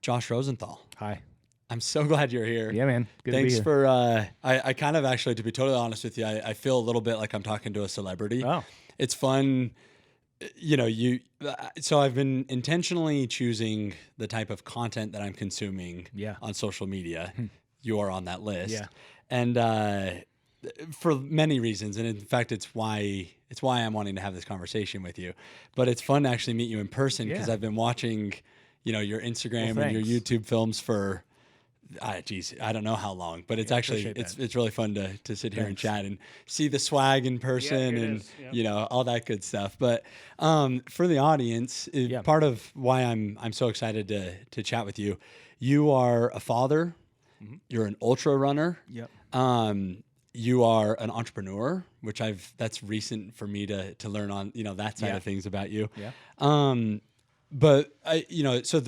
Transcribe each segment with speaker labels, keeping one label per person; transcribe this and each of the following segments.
Speaker 1: Josh Rosenthal.
Speaker 2: Hi.
Speaker 1: I'm so glad you're here.
Speaker 2: Yeah, man. Good
Speaker 1: Thanks
Speaker 2: to be here.
Speaker 1: for, I kind of actually, to be totally honest with you, I feel a little bit like I'm talking to a celebrity.
Speaker 2: Oh,
Speaker 1: It's fun. So I've been intentionally choosing the type of content that I'm consuming
Speaker 2: yeah.
Speaker 1: on social media. You are on that list.
Speaker 2: Yeah.
Speaker 1: And for many reasons. And in fact, it's why I'm wanting to have this conversation with you. But it's fun to actually meet you in person because
Speaker 2: Yeah.
Speaker 1: I've been watching, your Instagram
Speaker 2: Well,
Speaker 1: and your
Speaker 2: thanks.
Speaker 1: YouTube films for I don't know how long, but it's actually
Speaker 2: appreciate
Speaker 1: it's really fun to sit here and
Speaker 2: Thanks.
Speaker 1: chat and see the swag in person
Speaker 2: here it
Speaker 1: and
Speaker 2: is. Yep.
Speaker 1: all that good stuff. But for the audience,
Speaker 2: Yeah.
Speaker 1: part of why I'm so excited to chat with you, you are a father, you're an ultra runner,
Speaker 2: Yep.
Speaker 1: you are an entrepreneur, which that's recent for me to learn on that side
Speaker 2: Yeah.
Speaker 1: of things about you.
Speaker 2: Yeah.
Speaker 1: But so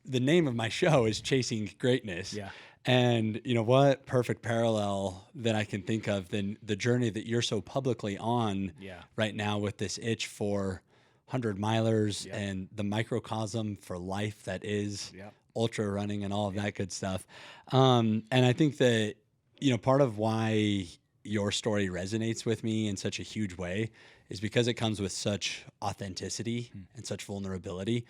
Speaker 1: the name of my show is Chasing Greatness.
Speaker 2: Yeah.
Speaker 1: And what perfect parallel that I can think of than the journey that you're so publicly on
Speaker 2: Yeah.
Speaker 1: right now with this itch for 100 milers
Speaker 2: Yep.
Speaker 1: and the microcosm for life that is
Speaker 2: Yep.
Speaker 1: ultra running and all of that good stuff. And I think that, part of why your story resonates with me in such a huge way is because it comes with such authenticity and such vulnerability.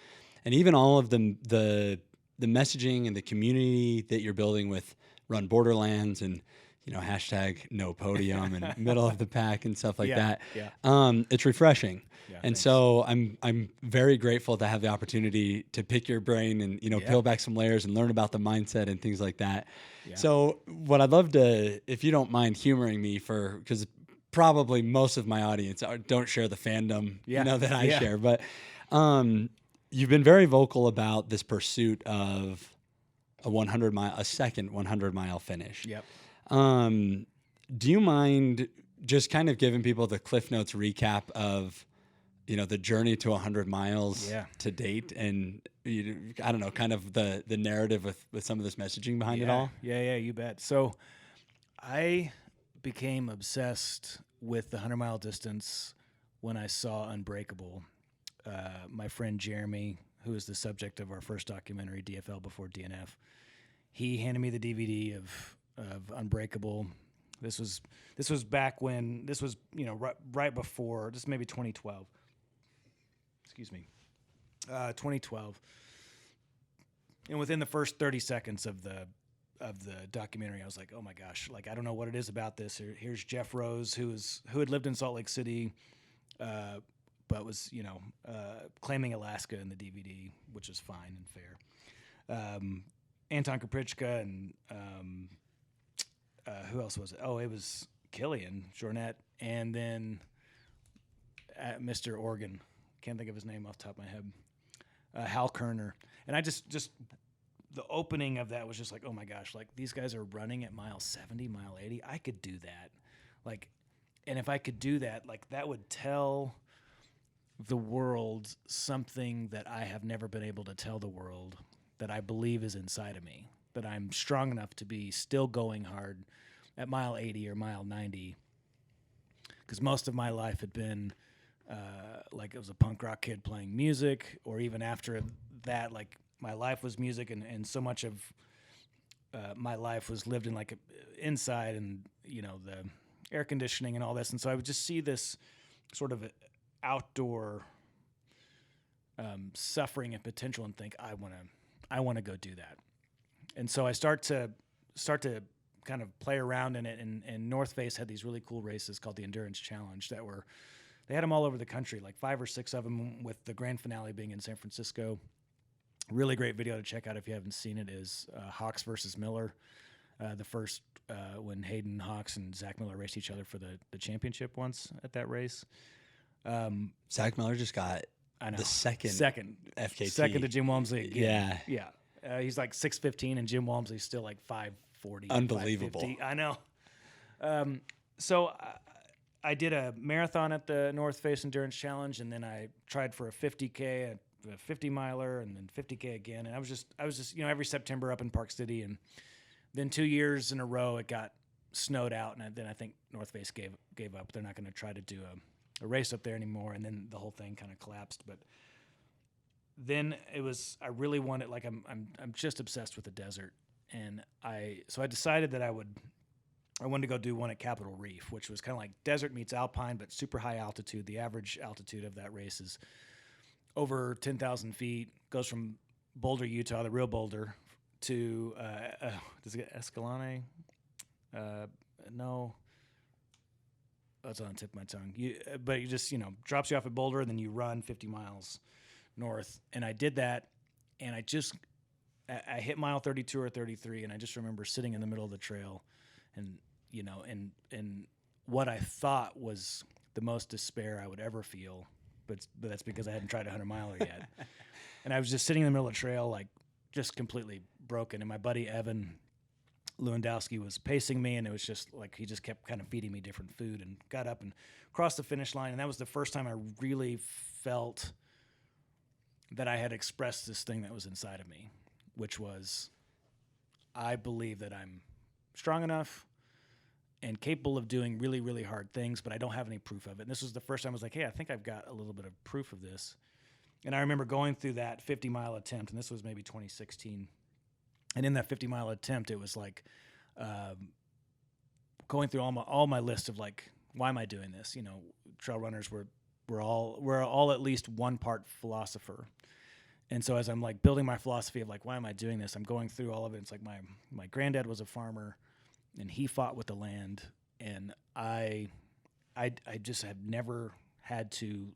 Speaker 1: And even all of the messaging and the community that you're building with Run Borderlands and hashtag no podium and middle of the pack and stuff like
Speaker 2: Yeah,
Speaker 1: that.
Speaker 2: yeah.
Speaker 1: It's refreshing.
Speaker 2: Yeah,
Speaker 1: And
Speaker 2: thanks.
Speaker 1: so I'm very grateful to have the opportunity to pick your brain and
Speaker 2: Yeah.
Speaker 1: peel back some layers and learn about the mindset and things like that.
Speaker 2: Yeah.
Speaker 1: So what I'd love to, if you don't mind humoring me because probably most of my audience don't share the fandom
Speaker 2: Yeah.
Speaker 1: that I
Speaker 2: Yeah.
Speaker 1: share, but you've been very vocal about this pursuit of a second 100-mile finish.
Speaker 2: Yep.
Speaker 1: Do you mind just kind of giving people the Cliff Notes recap of, the journey to 100 miles
Speaker 2: Yeah.
Speaker 1: to date and, I don't know, kind of the narrative with some of this messaging behind it
Speaker 2: Yeah.
Speaker 1: all?
Speaker 2: Yeah, you bet. So I became obsessed with the 100-mile distance when I saw Unbreakable. My friend Jeremy, who is the subject of our first documentary, DFL Before DNF, he handed me the DVD of Unbreakable. This was back when this was right before, this maybe 2012. Excuse me, 2012. And within the first 30 seconds of the documentary, I was like, oh my gosh, like I don't know what it is about this. Here's Jeff Rose, who had lived in Salt Lake City, but was claiming Alaska in the DVD, which is fine and fair. Anton Kaprichka and who else was it? Oh, it was Killian Jornet, and then Mr. Oregon. Can't think of his name off the top of my head. Hal Kerner. And I just the opening of that was just like, oh my gosh, like these guys are running at mile 70, mile 80. I could do that. Like, and if I could do that, like that would tell the world something that I have never been able to tell the world that I believe is inside of me, that I'm strong enough to be still going hard at mile 80 or mile 90. Because most of my life had been like it was a punk rock kid playing music, or even after that, like my life was music, and so much of my life was lived in like inside and the air conditioning and all this. And so I would just see this sort of outdoor suffering and potential and think, I want to go do that. And so I start to kind of play around in it. And North Face had these really cool races called the Endurance Challenge they had them all over the country, like 5 or 6 of them, with the grand finale being in San Francisco. Really great video to check out if you haven't seen it is Hawks versus Miller. The first when Hayden Hawks and Zach Miller raced each other for the championship once at that race.
Speaker 1: Zach Miller just got the second FKT.
Speaker 2: Second to Jim Walmsley again.
Speaker 1: Yeah.
Speaker 2: Yeah. He's like 6'15", and Jim Walmsley's still like 5'40".
Speaker 1: Unbelievable.
Speaker 2: 5'50". I know. So I did a marathon at the North Face Endurance Challenge, and then I tried for a 50K, a 50 miler, and then 50K again. And I was just every September up in Park City, and then 2 years in a row it got snowed out, and then I think North Face gave up. They're not going to try to do a race up there anymore, and then the whole thing kind of collapsed. But then it was, I really wanted, like, I'm just obsessed with the desert. And so I decided that I wanted to go do one at Capitol Reef, which was kind of like desert meets alpine, but super high altitude. The average altitude of that race is over 10,000 feet, goes from Boulder, Utah, the real Boulder, to, does it get Escalante? No. That's on the tip of my tongue. But you just, drops you off at Boulder, and then you run 50 miles north. And I did that, and I hit mile 32 or 33, and I just remember sitting in the middle of the trail, and and what I thought was the most despair I would ever feel, but that's because I hadn't tried a 100-miler yet. And I was just sitting in the middle of the trail, like, just completely broken. And my buddy Evan Lewandowski was pacing me, and it was just like he just kept kind of feeding me different food, and got up and crossed the finish line. And that was the first time I really felt that I had expressed this thing that was inside of me, which was, I believe that I'm strong enough and capable of doing really, really hard things, but I don't have any proof of it. And this was the first time I was like, hey, I think I've got a little bit of proof of this. And I remember going through that 50-mile attempt, and this was maybe 2016. And in that 50-mile attempt, it was like going through all my list of, like, why am I doing this? Trail runners we're all at least one part philosopher. And so as I'm, like, building my philosophy of, like, why am I doing this, I'm going through all of it. It's like my granddad was a farmer, and he fought with the land, and I just have never had to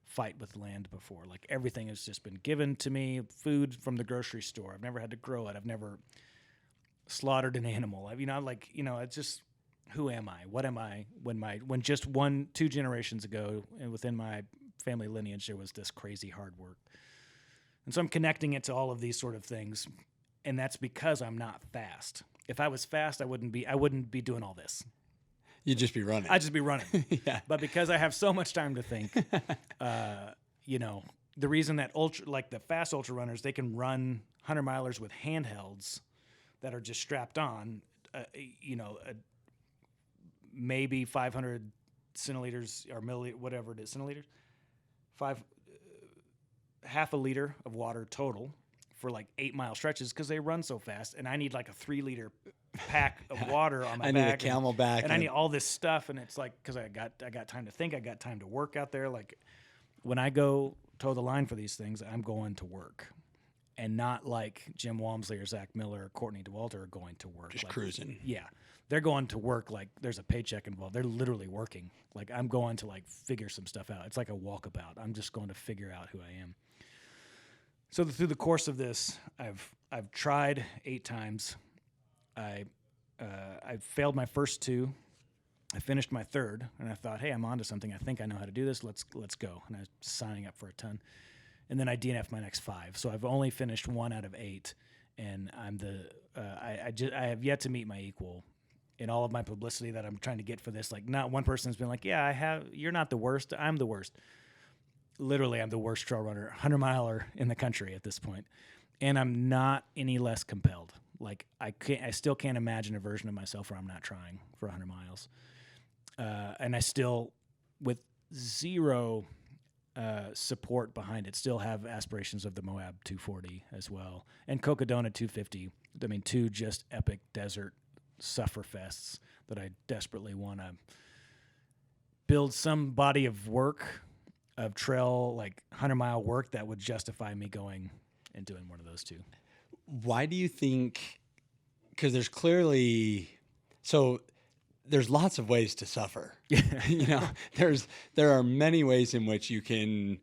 Speaker 2: fight with land before. Like, everything has just been given to me, food from the grocery store. I've never had to grow it. I've never slaughtered an animal. It's just, who am I? What am I? When just 2 generations ago, and within my family lineage, there was this crazy hard work. And so I'm connecting it to all of these sort of things, and that's because I'm not fast. If I was fast, I wouldn't be doing all this.
Speaker 1: You'd just be running.
Speaker 2: I'd just be running.
Speaker 1: Yeah.
Speaker 2: But because I have so much time to think, the reason that the fast ultra runners, they can run 100-milers with handhelds that are just strapped on, maybe 500 centiliters or milliliters, whatever it is, centiliters, half a liter of water total for like 8-mile stretches, because they run so fast, and I need like a 3-liter pack of water on my
Speaker 1: I
Speaker 2: back.
Speaker 1: need a Camelback,
Speaker 2: and I need all this stuff, and it's like, because I got time to think, I got time to work out there. Like, when I go toe the line for these things, I'm going to work, and not like Jim Walmsley or Zach Miller or Courtney DeWalter are going to work.
Speaker 1: just
Speaker 2: like,
Speaker 1: cruising.
Speaker 2: Yeah, they're going to work like there's a paycheck involved. They're literally working. Like, I'm going to, like, figure some stuff out. It's like a walkabout. I'm just going to figure out who I am. So through the course of this, I've tried 8 times. I failed my first 2. I finished my 3rd, and I thought, hey, I'm onto something. I think I know how to do this. Let's go. And I was signing up for a ton. And then I DNF'd my next 5. So I've only finished 1 out of 8, and I'm I have yet to meet my equal in all of my publicity that I'm trying to get for this. Like, not one person's been like, yeah, you're not the worst. I'm the worst. Literally, I'm the worst trail runner, 100-miler in the country at this point. And I'm not any less compelled. Like, I still can't imagine a version of myself where I'm not trying for 100 miles. And I still, with zero support behind it, still have aspirations of the Moab 240 as well. And Cocodona 250. I mean, 2 just epic desert sufferfests that I desperately want to build some body of work, of trail, like 100-mile work, that would justify me going and doing one of those 2.
Speaker 1: Why do you think? Because there's lots of ways to suffer. There are many ways in which you can,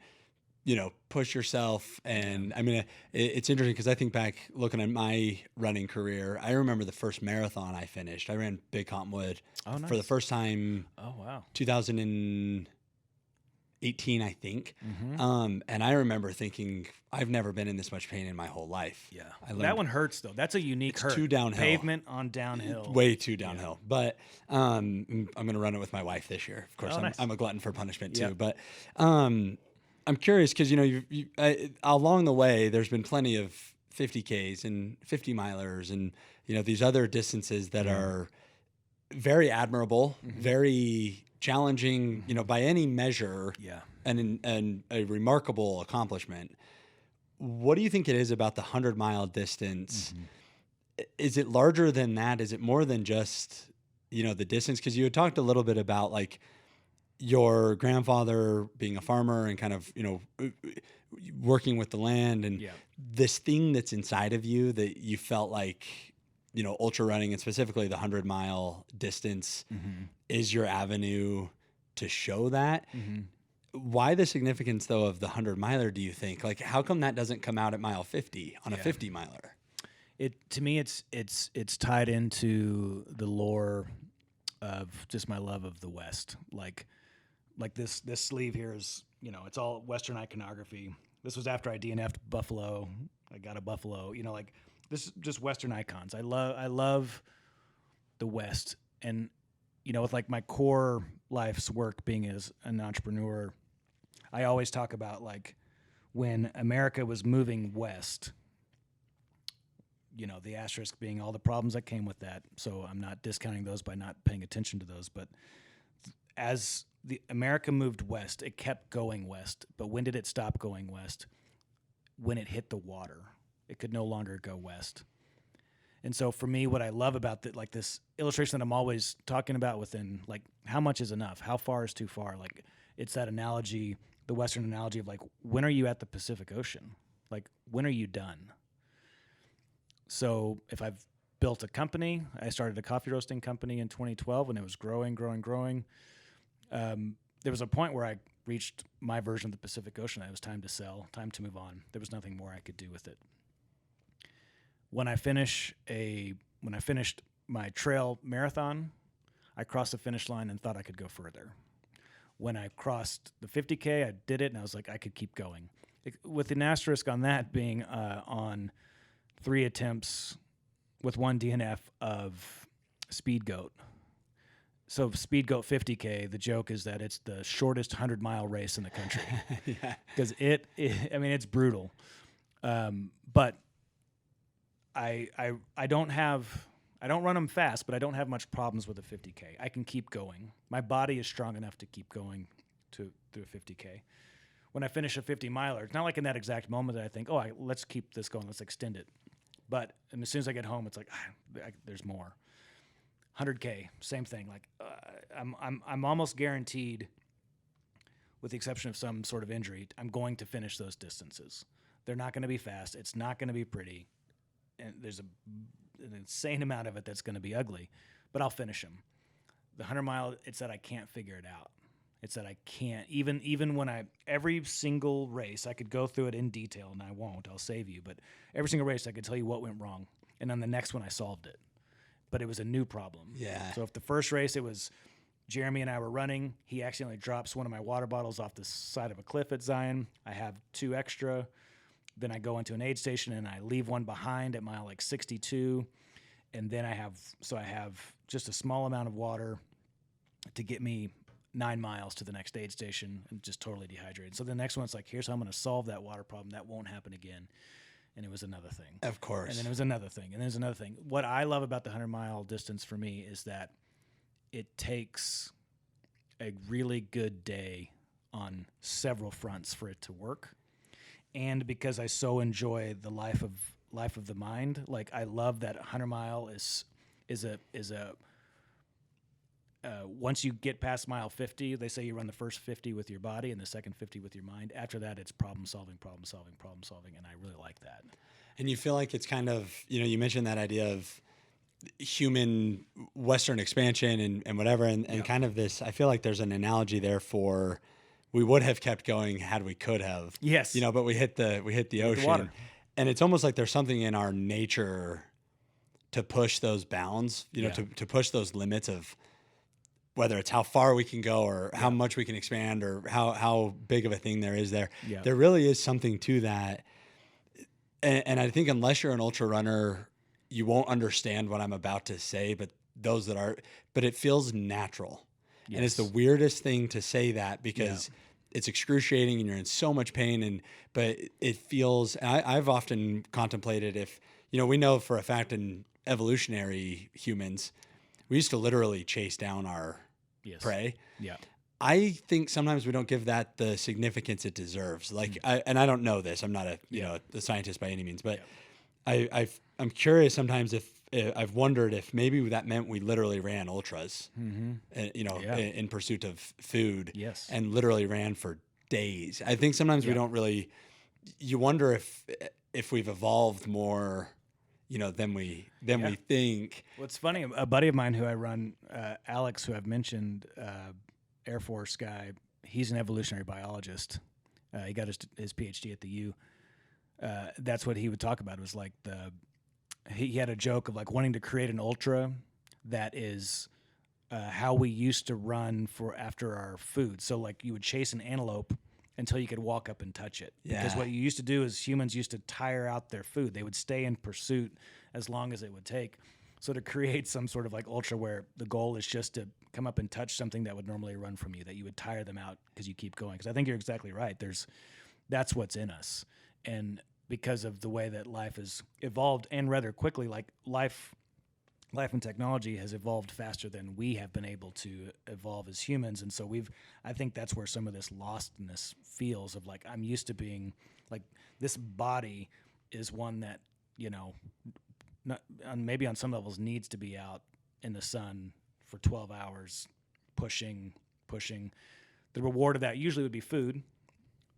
Speaker 1: push yourself. And I mean, it's interesting because I think back looking at my running career, I remember the first marathon I finished. I ran Big Cottonwood for the first time.
Speaker 2: Oh, wow.
Speaker 1: 2018, I think.
Speaker 2: Mm-hmm.
Speaker 1: And I remember thinking, I've never been in this much pain in my whole life.
Speaker 2: Yeah.
Speaker 1: That
Speaker 2: one hurts, though. That's a unique hurt.
Speaker 1: Too downhill.
Speaker 2: Pavement on downhill.
Speaker 1: Way too downhill. Yeah. But I'm going to run it with my wife this year. Of course,
Speaker 2: nice.
Speaker 1: I'm a glutton for punishment too.
Speaker 2: Yep.
Speaker 1: But I'm curious because, along the way, there's been plenty of 50Ks and 50-milers and, these other distances that are very admirable, very challenging, by any measure, and a remarkable accomplishment. what do you think it is about the 100-mile distance? Is it larger than that? Is it more than just, the distance? Because you had talked a little bit about like your grandfather being a farmer and kind of, working with the land and
Speaker 2: Yeah.
Speaker 1: this thing that's inside of you that you felt like, ultra running and specifically the 100-mile distance is your avenue to show that. Why the significance though of the 100-miler, do you think? Like, how come that doesn't come out at mile 50 on a 50-miler?
Speaker 2: To me, it's tied into the lore of just my love of the West. Like this sleeve here is, it's all Western iconography. This was after I DNF'd Buffalo. I got a buffalo. Like this is just Western icons. I love the West, and with like my core life's work being as an entrepreneur, I always talk about like when America was moving west. The asterisk being all the problems that came with that. So I'm not discounting those by not paying attention to those. But as the America moved west, it kept going west. But when did it stop going west? When it hit the water. It could no longer go west. And so for me, what I love about this illustration that I'm always talking about within, like, how much is enough? How far is too far? Like, it's that analogy, the Western analogy of like, when are you at the Pacific Ocean? Like, when are you done? So if I've built a company, I started a coffee roasting company in 2012 and it was growing. There was a point where I reached my version of the Pacific Ocean. It was time to sell, time to move on. There was nothing more I could do with it. When I finished my trail marathon, I crossed the finish line and thought I could go further. When I crossed the 50K, I did it and I was like, I could keep going. With an asterisk on that being on 3 attempts with 1 DNF of Speed Goat. So Speed Goat 50K, the joke is that it's the shortest 100-mile race in the country. Because it's brutal. But I don't run them fast, but I don't have much problems with a 50K. I can keep going. My body is strong enough to keep going through a 50K. When I finish a 50-miler, it's not like in that exact moment that I think, let's keep this going, let's extend it. But as soon as I get home, it's like there's more. 100K, same thing. Like I'm almost guaranteed, with the exception of some sort of injury, I'm going to finish those distances. They're not going to be fast. It's not going to be pretty, and there's an insane amount of it that's going to be ugly. But I'll finish them. The 100-mile, it's that I can't figure it out. It's that I can't even when every single race I could go through it in detail, and I won't. I'll save you, but every single race I could tell you what went wrong, and on the next one I solved it. But it was a new problem.
Speaker 1: Yeah.
Speaker 2: So if the first race it was Jeremy and I were running, he accidentally drops one of my water bottles off the side of a cliff at Zion. I have 2 extra. Then I go into an aid station and I leave one behind at mile 62, and then I have just a small amount of water to get me 9 miles to the next aid station and just totally dehydrated. So the next one's like, here's how I'm going to solve that water problem. That won't happen again. And it was another thing.
Speaker 1: Of course.
Speaker 2: And then it was another thing. And then there's another thing. What I love about the 100-mile distance for me is that it takes a really good day on several fronts for it to work. And because I so enjoy the life of the mind, like I love that 100-mile is a once you get past mile 50, they say you run the first 50 with your body and the second 50 with your mind. After that, it's problem solving, and I really like that.
Speaker 1: And you feel like it's kind of, you mentioned that idea of human Western expansion and whatever, and kind of this, I feel like there's an analogy there for we would have kept going had we could have.
Speaker 2: Yes.
Speaker 1: But we hit the ocean.
Speaker 2: The water.
Speaker 1: And it's almost like there's something in our nature to push those bounds, to push those limits of whether it's how far we can go or how much we can expand or how big of a thing there is there.
Speaker 2: Yeah.
Speaker 1: There really is something to that. And I think unless you're an ultra runner, you won't understand what I'm about to say, but it feels natural. Yes. And it's the weirdest thing to say that because it's excruciating and you're in so much pain. But it feels, I've often contemplated if, we know for a fact in evolutionary humans, we used to literally chase down our prey.
Speaker 2: Yeah.
Speaker 1: I think sometimes we don't give that the significance it deserves. Like, and I don't know this. I'm not the scientist by any means, but I'm curious sometimes if I've wondered if maybe that meant we literally ran ultras, in pursuit of food,
Speaker 2: Yes.
Speaker 1: and literally ran for days. I think sometimes we don't really. You wonder if we've evolved more, than we think.
Speaker 2: What's funny, a buddy of mine who I run, Alex, who I've mentioned, Air Force guy, he's an evolutionary biologist. He got his PhD at the U. That's what he would talk about. It was like he had a joke of like wanting to create an ultra that is how we used to run for after our food. So like you would chase an antelope until you could walk up and touch it.
Speaker 1: Yeah.
Speaker 2: Because what you used to do is humans used to tire out their food. They would stay in pursuit as long as it would take. So to create some sort of like ultra where the goal is just to come up and touch something that would normally run from you, that you would tire them out because you keep going. Because I think you're exactly right. That's what's in us. And because of the way that life has evolved, and rather quickly, like life and technology has evolved faster than we have been able to evolve as humans. And so I think that's where some of this lostness feels of like, I'm used to being like, this body is one that, maybe on some levels needs to be out in the sun for 12 hours, pushing. The reward of that usually would be food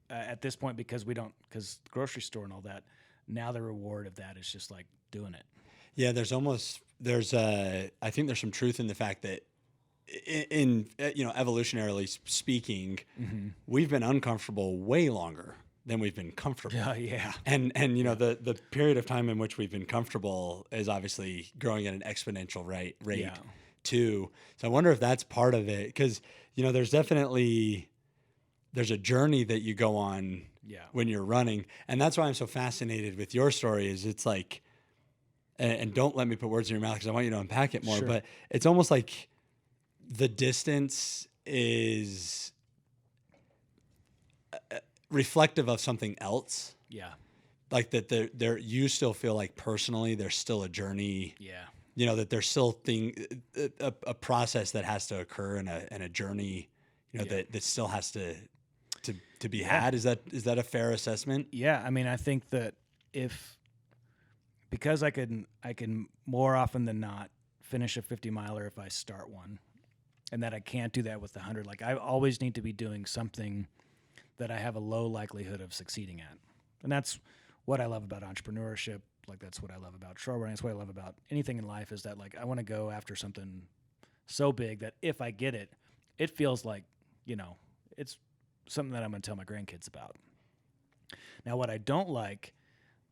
Speaker 2: at this point, because because grocery store and all that. Now the reward of that is just like doing it.
Speaker 1: Yeah, I think there's some truth in the fact that in evolutionarily speaking, we've been uncomfortable way longer than we've been comfortable.
Speaker 2: Yeah.
Speaker 1: And the period of time in which we've been comfortable is obviously growing at an exponential rate too. So I wonder if that's part of it, because there's a journey that you go on when you're running, and that's why I'm so fascinated with your story. Is it's like, and don't let me put words in your mouth because I want you to unpack it more.
Speaker 2: Sure.
Speaker 1: But it's almost like the distance is reflective of something else.
Speaker 2: Yeah.
Speaker 1: Like that there you still feel like personally there's still a journey.
Speaker 2: Yeah.
Speaker 1: That there's still a process that has to occur and a journey, that still has to be had. Is that a fair assessment?
Speaker 2: Yeah. I mean, I think that because I can more often than not finish a 50 miler if I start one, and that I can't do that with the 100. Like I always need to be doing something that I have a low likelihood of succeeding at. And that's what I love about entrepreneurship. Like that's what I love about trail running. That's what I love about anything in life, is that like I want to go after something so big that if I get it, it feels like, it's something that I'm going to tell my grandkids about. Now, what I don't like,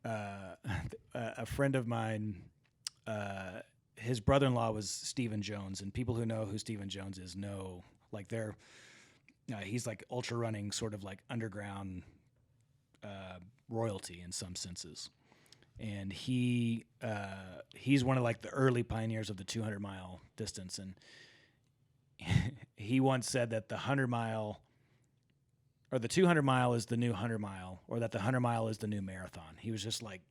Speaker 2: a friend of mine, his brother-in-law was Stephen Jones, and people who know who Stephen Jones is know, like he's like ultra running, sort of like underground royalty in some senses. And he's one of like the early pioneers of the 200-mile distance. And he once said that the 100-mile or the 200-mile is the new 100-mile, or that the 100-mile is the new marathon. He was just like,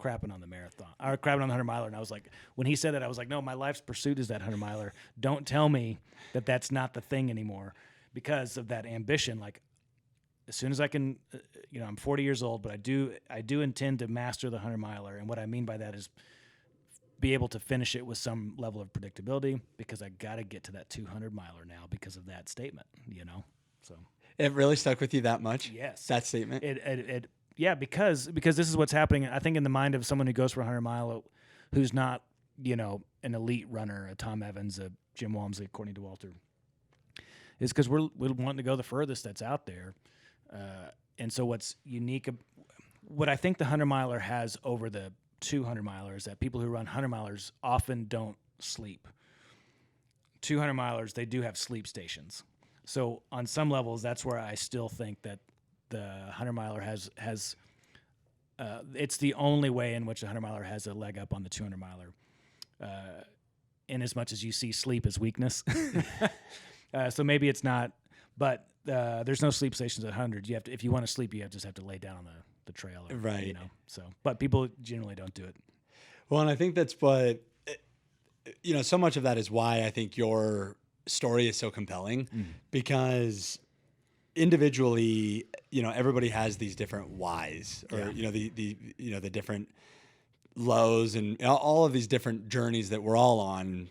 Speaker 2: crapping on the marathon, or crapping on the 100-miler. And I was like, when he said that, I was like, no, my life's pursuit is that 100-miler. Don't tell me that that's not the thing anymore, because of that ambition. Like, as soon as I can, I'm 40 years old, but I do intend to master the 100-miler. And what I mean by that is be able to finish it with some level of predictability, because I got to get to that 200-miler now because of that statement, So
Speaker 1: it really stuck with you that much?
Speaker 2: Yes.
Speaker 1: That statement?
Speaker 2: Yeah, because this is what's happening, I think, in the mind of someone who goes for a 100-mile who's not, an elite runner, a Tom Evans, a Jim Walmsley, Courtney Dauwalter, is because we're wanting to go the furthest that's out there. And so what's unique, what I think the 100-miler has over the 200-miler is that people who run 100-milers often don't sleep. 200-milers, they do have sleep stations. So on some levels, that's where I still think that the 100-miler has it's the only way in which a 100-miler has a leg up on the 200-miler, in as much as you see sleep as weakness. So maybe it's not, but there's no sleep stations at 100. You have to, if you want to sleep, you just have to lay down on the trail. Or,
Speaker 1: right.
Speaker 2: So, but people generally don't do it.
Speaker 1: Well, and I think that's what, so much of that is why I think your story is so compelling because individually, everybody has these different whys or, the different lows and all of these different journeys that we're all on,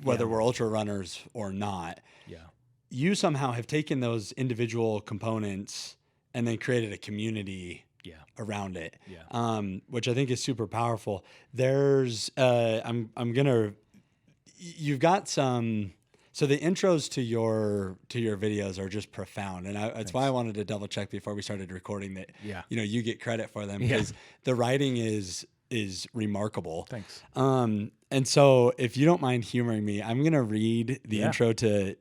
Speaker 1: whether we're ultra runners or not.
Speaker 2: Yeah.
Speaker 1: You somehow have taken those individual components and then created a community around it, which I think is super powerful. There's, you've got some, so the intros to your videos are just profound. And that's why I wanted to double check before we started recording that, you get credit for them because the writing is remarkable.
Speaker 2: Thanks.
Speaker 1: And so if you don't mind humoring me, I'm going to read the intro to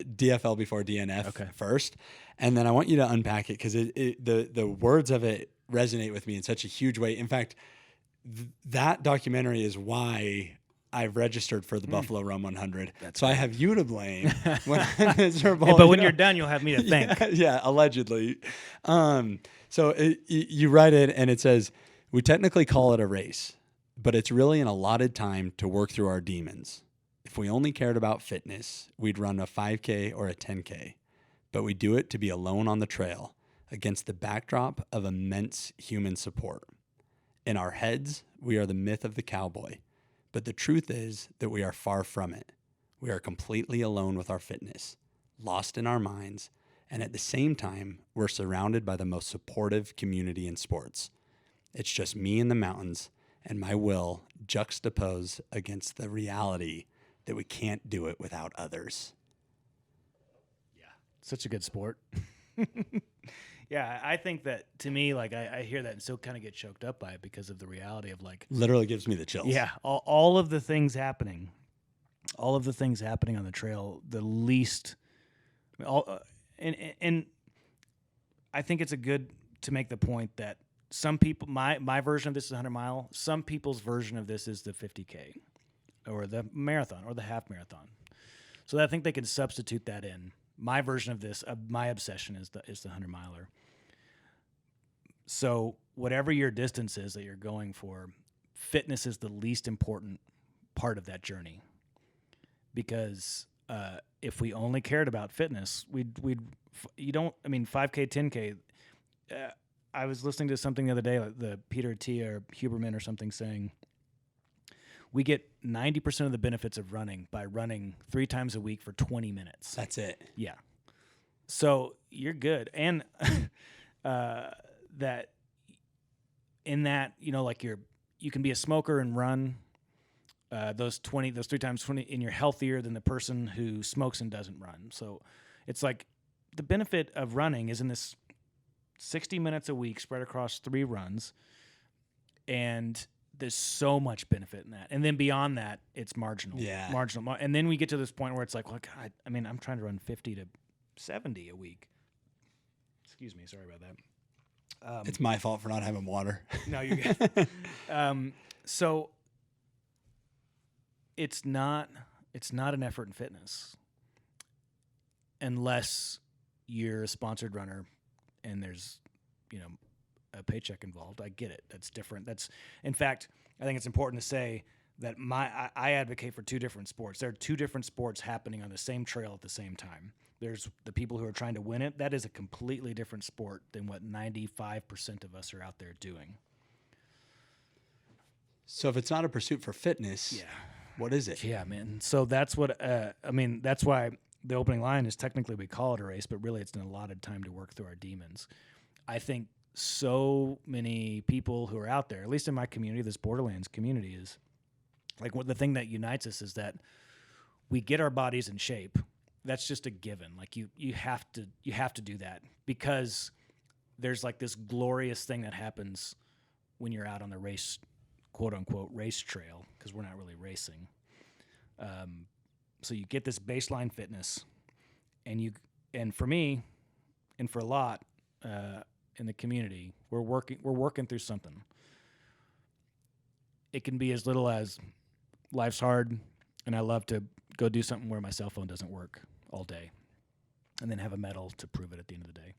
Speaker 1: DFL before DNF first. And then I want you to unpack it because the words of it resonate with me in such a huge way. In fact, that documentary is why I've registered for the Buffalo Run 100. So I have you to blame when I'm miserable.
Speaker 2: But when you're done, you'll have me to thank.
Speaker 1: Yeah, allegedly. So you write it and it says, we technically call it a race, but it's really an allotted time to work through our demons. If we only cared about fitness, we'd run a 5K or a 10K, but we do it to be alone on the trail against the backdrop of immense human support. In our heads, we are the myth of the cowboy, but the truth is that we are far from it. We are completely alone with our fitness, lost in our minds, and at the same time, we're surrounded by the most supportive community in sports. It's just me in the mountains and my will juxtaposed against the reality that we can't do it without others.
Speaker 2: Yeah, such a good sport. Yeah, I think that to me, like I hear that and still kind of get choked up by it because of the reality of like
Speaker 1: literally gives me the chills.
Speaker 2: Yeah, all of the things happening, on the trail. The least, and I think it's a good to make the point that some people, my version of this is 100 mile. Some people's version of this is the 50K, or the marathon, or the half marathon. So I think they can substitute that in. My version of this, my obsession is the 100 miler. So whatever your distance is that you're going for, fitness is the least important part of that journey. Because if we only cared about fitness, 5K, 10K. I was listening to something the other day, like the Peter T. or Huberman or something saying, we get 90% of the benefits of running by running 3 times a week for 20 minutes.
Speaker 1: That's it.
Speaker 2: Yeah. So you're good. And that in that, like you can be a smoker and run those 3 times 20, and you're healthier than the person who smokes and doesn't run. So it's like the benefit of running is in this 60 minutes a week spread across 3 runs, and there's so much benefit in that. And then beyond that, it's marginal.
Speaker 1: Yeah.
Speaker 2: Marginal. And then we get to this point where it's like, well, God, I'm trying to run 50 to 70 a week. Excuse me. Sorry about that.
Speaker 1: It's my fault for not having water.
Speaker 2: No, you're good. So it's not an effort in fitness unless you're a sponsored runner and there's, a paycheck involved. I get it. That's different. In fact, I think it's important to say that I advocate for 2 different sports. There are 2 different sports happening on the same trail at the same time. There's the people who are trying to win it. That is a completely different sport than what 95% of us are out there doing.
Speaker 1: So if it's not a pursuit for fitness, what is it?
Speaker 2: Yeah, man. So that's what, that's why the opening line is technically we call it a race, but really it's an allotted time to work through our demons. I think so many people who are out there, at least in my community, this Borderlands community, is like the thing that unites us is that we get our bodies in shape. That's just a given. Like you have to do that because there's like this glorious thing that happens when you're out on the race, quote unquote, race trail, because we're not really racing. So you get this baseline fitness, and for me, and for a lot in the community, we're working through something. It can be as little as life's hard, and I love to go do something where my cell phone doesn't work all day, and then have a medal to prove it at the end of the day.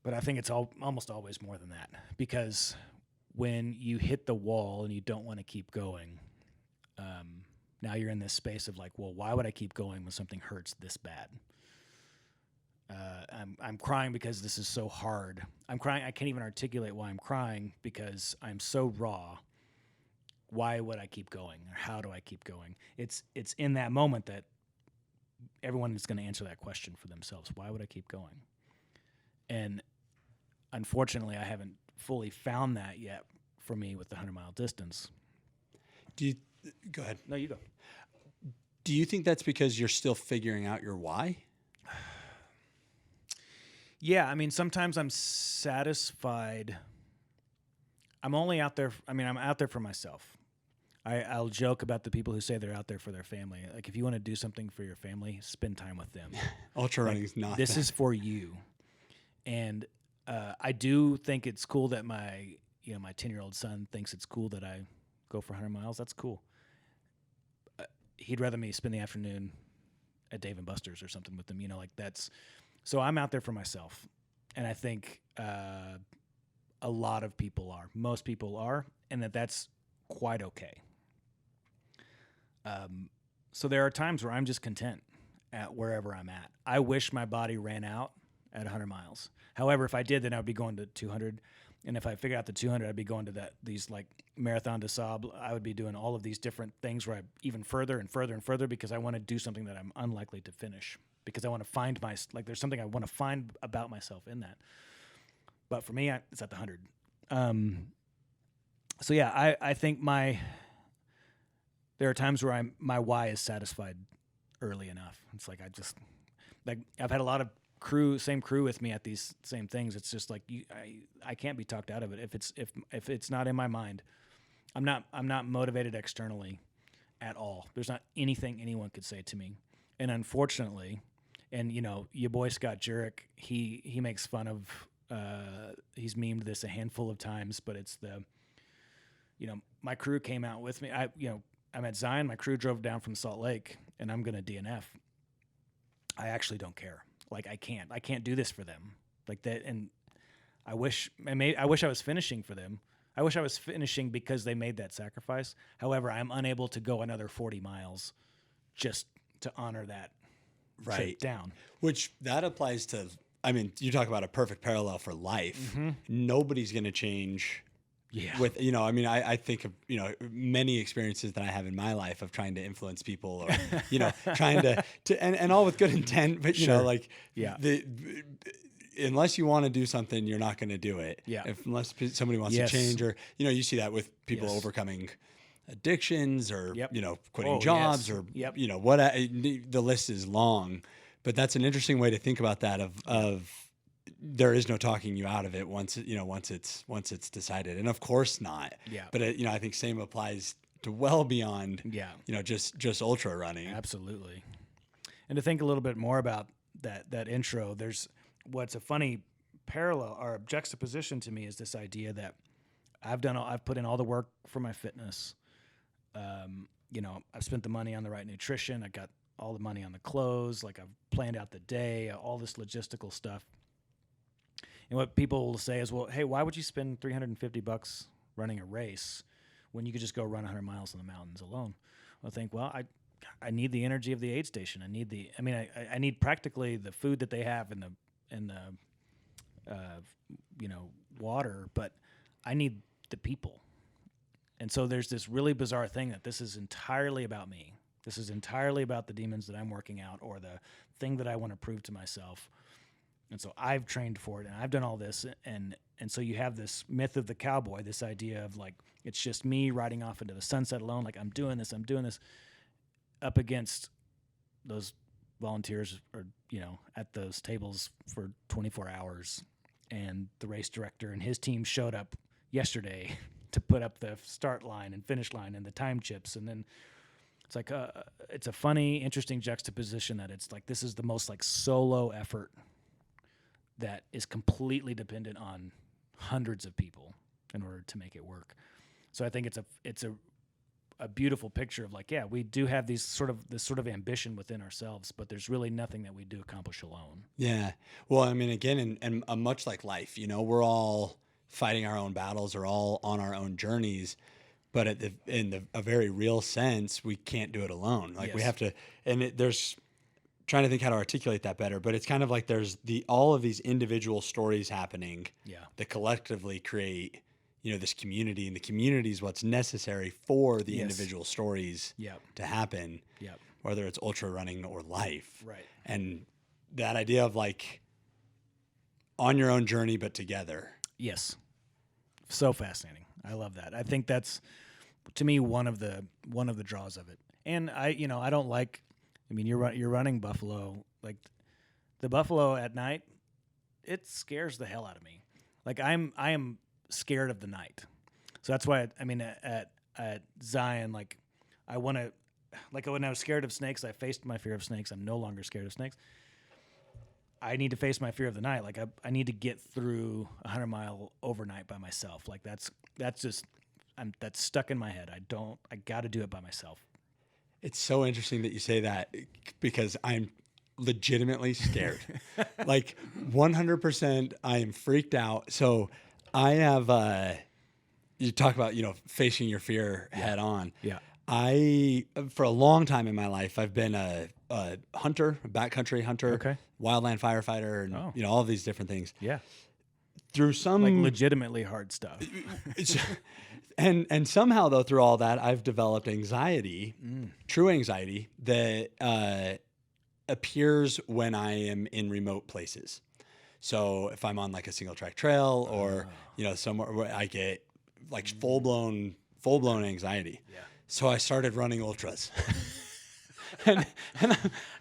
Speaker 2: But I think it's almost always more than that, because when you hit the wall and you don't want to keep going, Now you're in this space of like, well, why would I keep going when something hurts this bad? I'm crying because this is so hard. I'm crying. I can't even articulate why I'm crying because I'm so raw. Why would I keep going, or how do I keep going? It's in that moment that everyone is going to answer that question for themselves. Why would I keep going? And unfortunately, I haven't fully found that yet for me with the 100-mile distance.
Speaker 1: Go ahead.
Speaker 2: No, you go.
Speaker 1: Do you think that's because you're still figuring out your why?
Speaker 2: Yeah, I mean, sometimes I'm satisfied. I'm only out there. I'm out there for myself. I'll joke about the people who say they're out there for their family. Like, if you want to do something for your family, spend time with them.
Speaker 1: Ultra running is not.
Speaker 2: This is for you. And I do think it's cool that my 10-year-old son thinks it's cool that I go for 100 miles. That's cool. He'd rather me spend the afternoon at Dave and Buster's or something with him. Like that's. So I'm out there for myself, and I think a lot of people are. Most people are, and that's quite okay. So there are times where I'm just content at wherever I'm at. I wish my body ran out at 100 miles. However, if I did, then I would be going to 200. And if I figured out the 200, I'd be going to these like Marathon des Sables. I would be doing all of these different things where I even further and further and further because I want to do something that I'm unlikely to finish because I want to find there's something I want to find about myself in that. But for me, it's at the 100. So yeah, I think there are times where my why is satisfied early enough. It's like I've had a lot of same crew with me at these same things. It's just like I can't be talked out of it if it's not in my mind. I'm not motivated externally at all. There's not anything anyone could say to me. And unfortunately, and your boy Scott Jurek, he makes fun of he's memed this a handful of times, but it's my crew came out with me. I'm at Zion, my crew drove down from Salt Lake, and I'm gonna DNF. I actually don't care. Like I can't do this for them. Like that, and I wish I was finishing for them. I wish I was finishing because they made that sacrifice. However, I'm unable to go another 40 miles just to honor that trip down.
Speaker 1: Which that applies to. I mean, you talk about a perfect parallel for life. Mm-hmm. Nobody's going to change.
Speaker 2: Yeah.
Speaker 1: With I think of many experiences that I have in my life of trying to influence people or trying to and all with good intent, but unless you want to do something, you're not going to do it.
Speaker 2: Yeah.
Speaker 1: Unless somebody wants to change, or you see that with people overcoming addictions or quitting jobs or what the list is long, but that's an interesting way to think about that of there is no talking you out of it once it's decided, and of course not.
Speaker 2: Yeah.
Speaker 1: But I think same applies to well beyond. Yeah. Just ultra running.
Speaker 2: Absolutely. And to think a little bit more about that intro, there's what's a funny parallel or juxtaposition to me is this idea that I've put in all the work for my fitness. I've spent the money on the right nutrition. I got all the money on the clothes. Like I've planned out the day, all this logistical stuff. And what people will say is, well, hey, why would you spend $350 running a race when you could just go run 100 miles in the mountains alone? I think, well, I need the energy of the aid station. I need practically the food that they have and the water, but I need the people. And so there's this really bizarre thing that this is entirely about me. This is entirely about the demons that I'm working out or the thing that I want to prove to myself. And so I've trained for it, and I've done all this, and so you have this myth of the cowboy, this idea of like it's just me riding off into the sunset alone, like I'm doing this, up against those volunteers or at those tables for 24 hours, and the race director and his team showed up yesterday to put up the start line and finish line and the time chips, and then it's like it's a funny, interesting juxtaposition that it's like this is the most like solo effort that is completely dependent on hundreds of people in order to make it work. So I think it's a beautiful picture of like, yeah, we do have this sort of ambition within ourselves, but there's really nothing that we do accomplish alone.
Speaker 1: Yeah. Well, I mean, again, and much like life, we're all fighting our own battles or all on our own journeys. but a very real sense, we can't do it alone. Like we
Speaker 2: Yes.
Speaker 1: have to, and there's trying to think how to articulate that better, but it's kind of like there's all of these individual stories happening
Speaker 2: Yeah.
Speaker 1: that collectively create, this community, and the community is what's necessary for the
Speaker 2: Yes.
Speaker 1: individual stories
Speaker 2: Yep.
Speaker 1: to happen,
Speaker 2: Yep.
Speaker 1: whether it's ultra running or life.
Speaker 2: Right.
Speaker 1: And that idea of like on your own journey, but together.
Speaker 2: Yes. So fascinating. I love that. I think that's, to me, one of the draws of it. And I don't like, you're running buffalo, like the buffalo at night, it scares the hell out of me. Like I am scared of the night. So that's why at Zion, like I want to, like when I was scared of snakes, I faced my fear of snakes. I'm no longer scared of snakes. I need to face my fear of the night. Like I need to get through 100-mile overnight by myself. Like that's stuck in my head. I got to do it by myself.
Speaker 1: It's so interesting that you say that, because I'm legitimately scared. Like 100%, I am freaked out. So I have, you talk about, facing your fear head on.
Speaker 2: Yeah.
Speaker 1: For a long time in my life, I've been a hunter, a backcountry hunter,
Speaker 2: Okay.
Speaker 1: wildland firefighter, and, all of these different things.
Speaker 2: Yeah.
Speaker 1: Through some
Speaker 2: Like legitimately hard stuff.
Speaker 1: And somehow, though, through all that, I've developed anxiety, true anxiety, that appears when I am in remote places. So if I'm on like a single track trail or, somewhere where I get like full blown anxiety.
Speaker 2: Yeah.
Speaker 1: So I started running ultras. and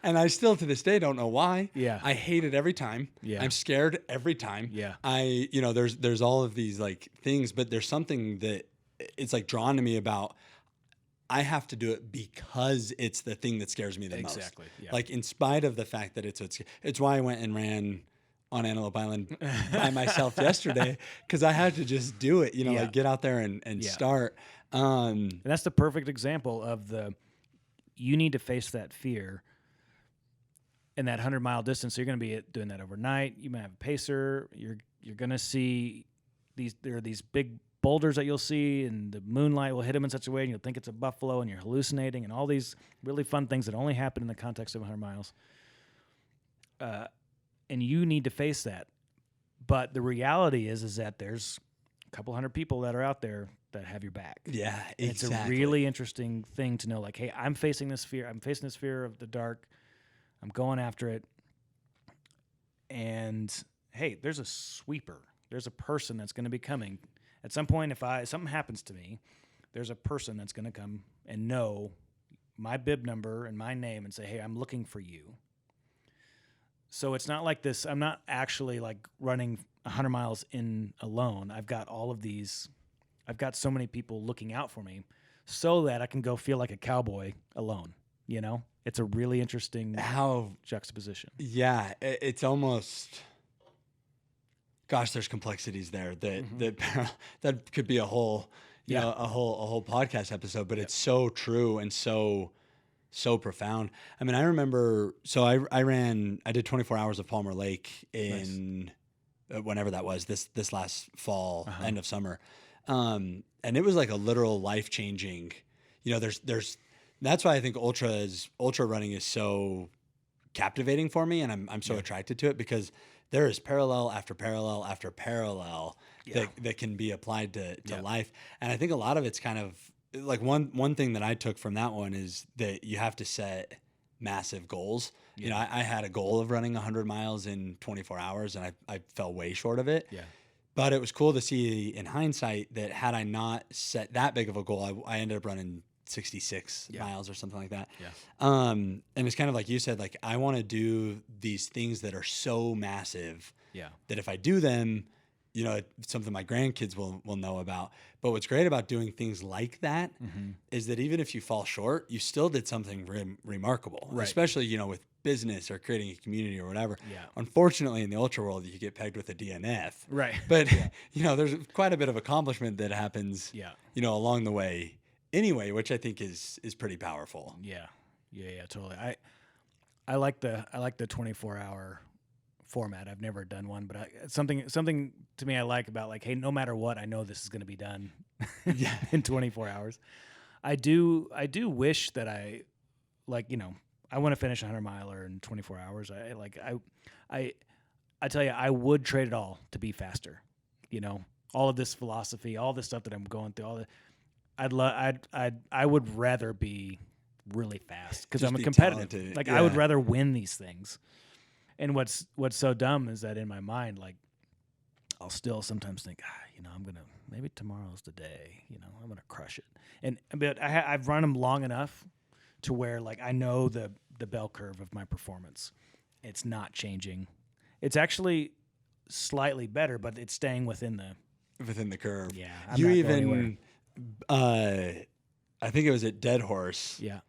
Speaker 1: I still to this day don't know why.
Speaker 2: Yeah.
Speaker 1: I hate it every time.
Speaker 2: Yeah.
Speaker 1: I'm scared every time.
Speaker 2: Yeah.
Speaker 1: There's all of these like things, but there's something that it's like drawn to me about. I have to do it because it's the thing that scares me the most.
Speaker 2: Exactly. Yeah.
Speaker 1: Like in spite of the fact that it's why I went and ran on Antelope Island by myself yesterday, because I had to just do it, like get out there and start.
Speaker 2: And that's the perfect example of you need to face that fear in that 100-mile distance. So you're going to be doing that overnight. You might have a pacer. You're going to see there are these big boulders that you'll see, and the moonlight will hit them in such a way, and you'll think it's a buffalo, and you're hallucinating, and all these really fun things that only happen in the context of 100 miles. And you need to face that. But the reality is that there's a couple hundred people that are out there that have your back.
Speaker 1: Yeah,
Speaker 2: And
Speaker 1: exactly.
Speaker 2: it's a really interesting thing to know, like, hey, I'm facing this fear. I'm facing this fear of the dark. I'm going after it. And, hey, there's a sweeper. There's a person that's going to be coming. At some point, if something happens to me, there's a person that's going to come and know my bib number and my name and say, hey, I'm looking for you. So it's not like this. I'm not actually like running 100 miles in alone. I've got all of these. I've got so many people looking out for me so that I can go feel like a cowboy alone. It's a really interesting juxtaposition.
Speaker 1: Yeah, it's almost. Gosh, there's complexities there that could be a whole, a whole podcast episode. But it's so true and so profound. I mean, I remember. So I did 24 hours of Palmer Lake in whenever that was this last fall, end of summer, and it was like a literal life changing. There's that's why I think ultra running is so captivating for me, and I'm so attracted to it, because there is parallel after parallel after parallel that can be applied to life. And I think a lot of it's kind of like one thing that I took from that one is that you have to set massive goals.
Speaker 2: Yeah.
Speaker 1: I had a goal of running 100 miles in 24 hours, and I fell way short of it.
Speaker 2: Yeah.
Speaker 1: But it was cool to see in hindsight that had I not set that big of a goal, I ended up running 66 miles or something like that.
Speaker 2: Yeah.
Speaker 1: And it's kind of like you said, like, I want to do these things that are so massive that if I do them, it's something my grandkids will know about. But what's great about doing things like that is that even if you fall short, you still did something remarkable,
Speaker 2: right.
Speaker 1: Especially, with business or creating a community or whatever.
Speaker 2: Yeah.
Speaker 1: Unfortunately, in the ultra world, you get pegged with a DNF.
Speaker 2: Right.
Speaker 1: But, there's quite a bit of accomplishment that happens, along the way anyway, which I think is pretty powerful.
Speaker 2: Yeah, totally. I like the 24-hour format. I've never done one, but something to me I like about, like, hey, no matter what, I know this is going to be done
Speaker 1: Yeah.
Speaker 2: in 24 hours. I do wish that I want to finish a 100-miler in 24 hours. I tell you, I would trade it all to be faster. All of this philosophy, all this stuff that I'm going through, I would rather be really fast because
Speaker 1: Just
Speaker 2: I'm a
Speaker 1: be
Speaker 2: competitive.
Speaker 1: talented.
Speaker 2: I would
Speaker 1: Yeah.
Speaker 2: rather win these things. And what's so dumb is that in my mind, like, I'll still sometimes think, maybe tomorrow's the day. I'm gonna crush it. But I've run them long enough to where, like, I know the bell curve of my performance. It's not changing. It's actually slightly better, but it's staying within the
Speaker 1: curve.
Speaker 2: Yeah,
Speaker 1: You
Speaker 2: not going
Speaker 1: even,
Speaker 2: anywhere.
Speaker 1: I think it was at Dead Horse.
Speaker 2: Yeah,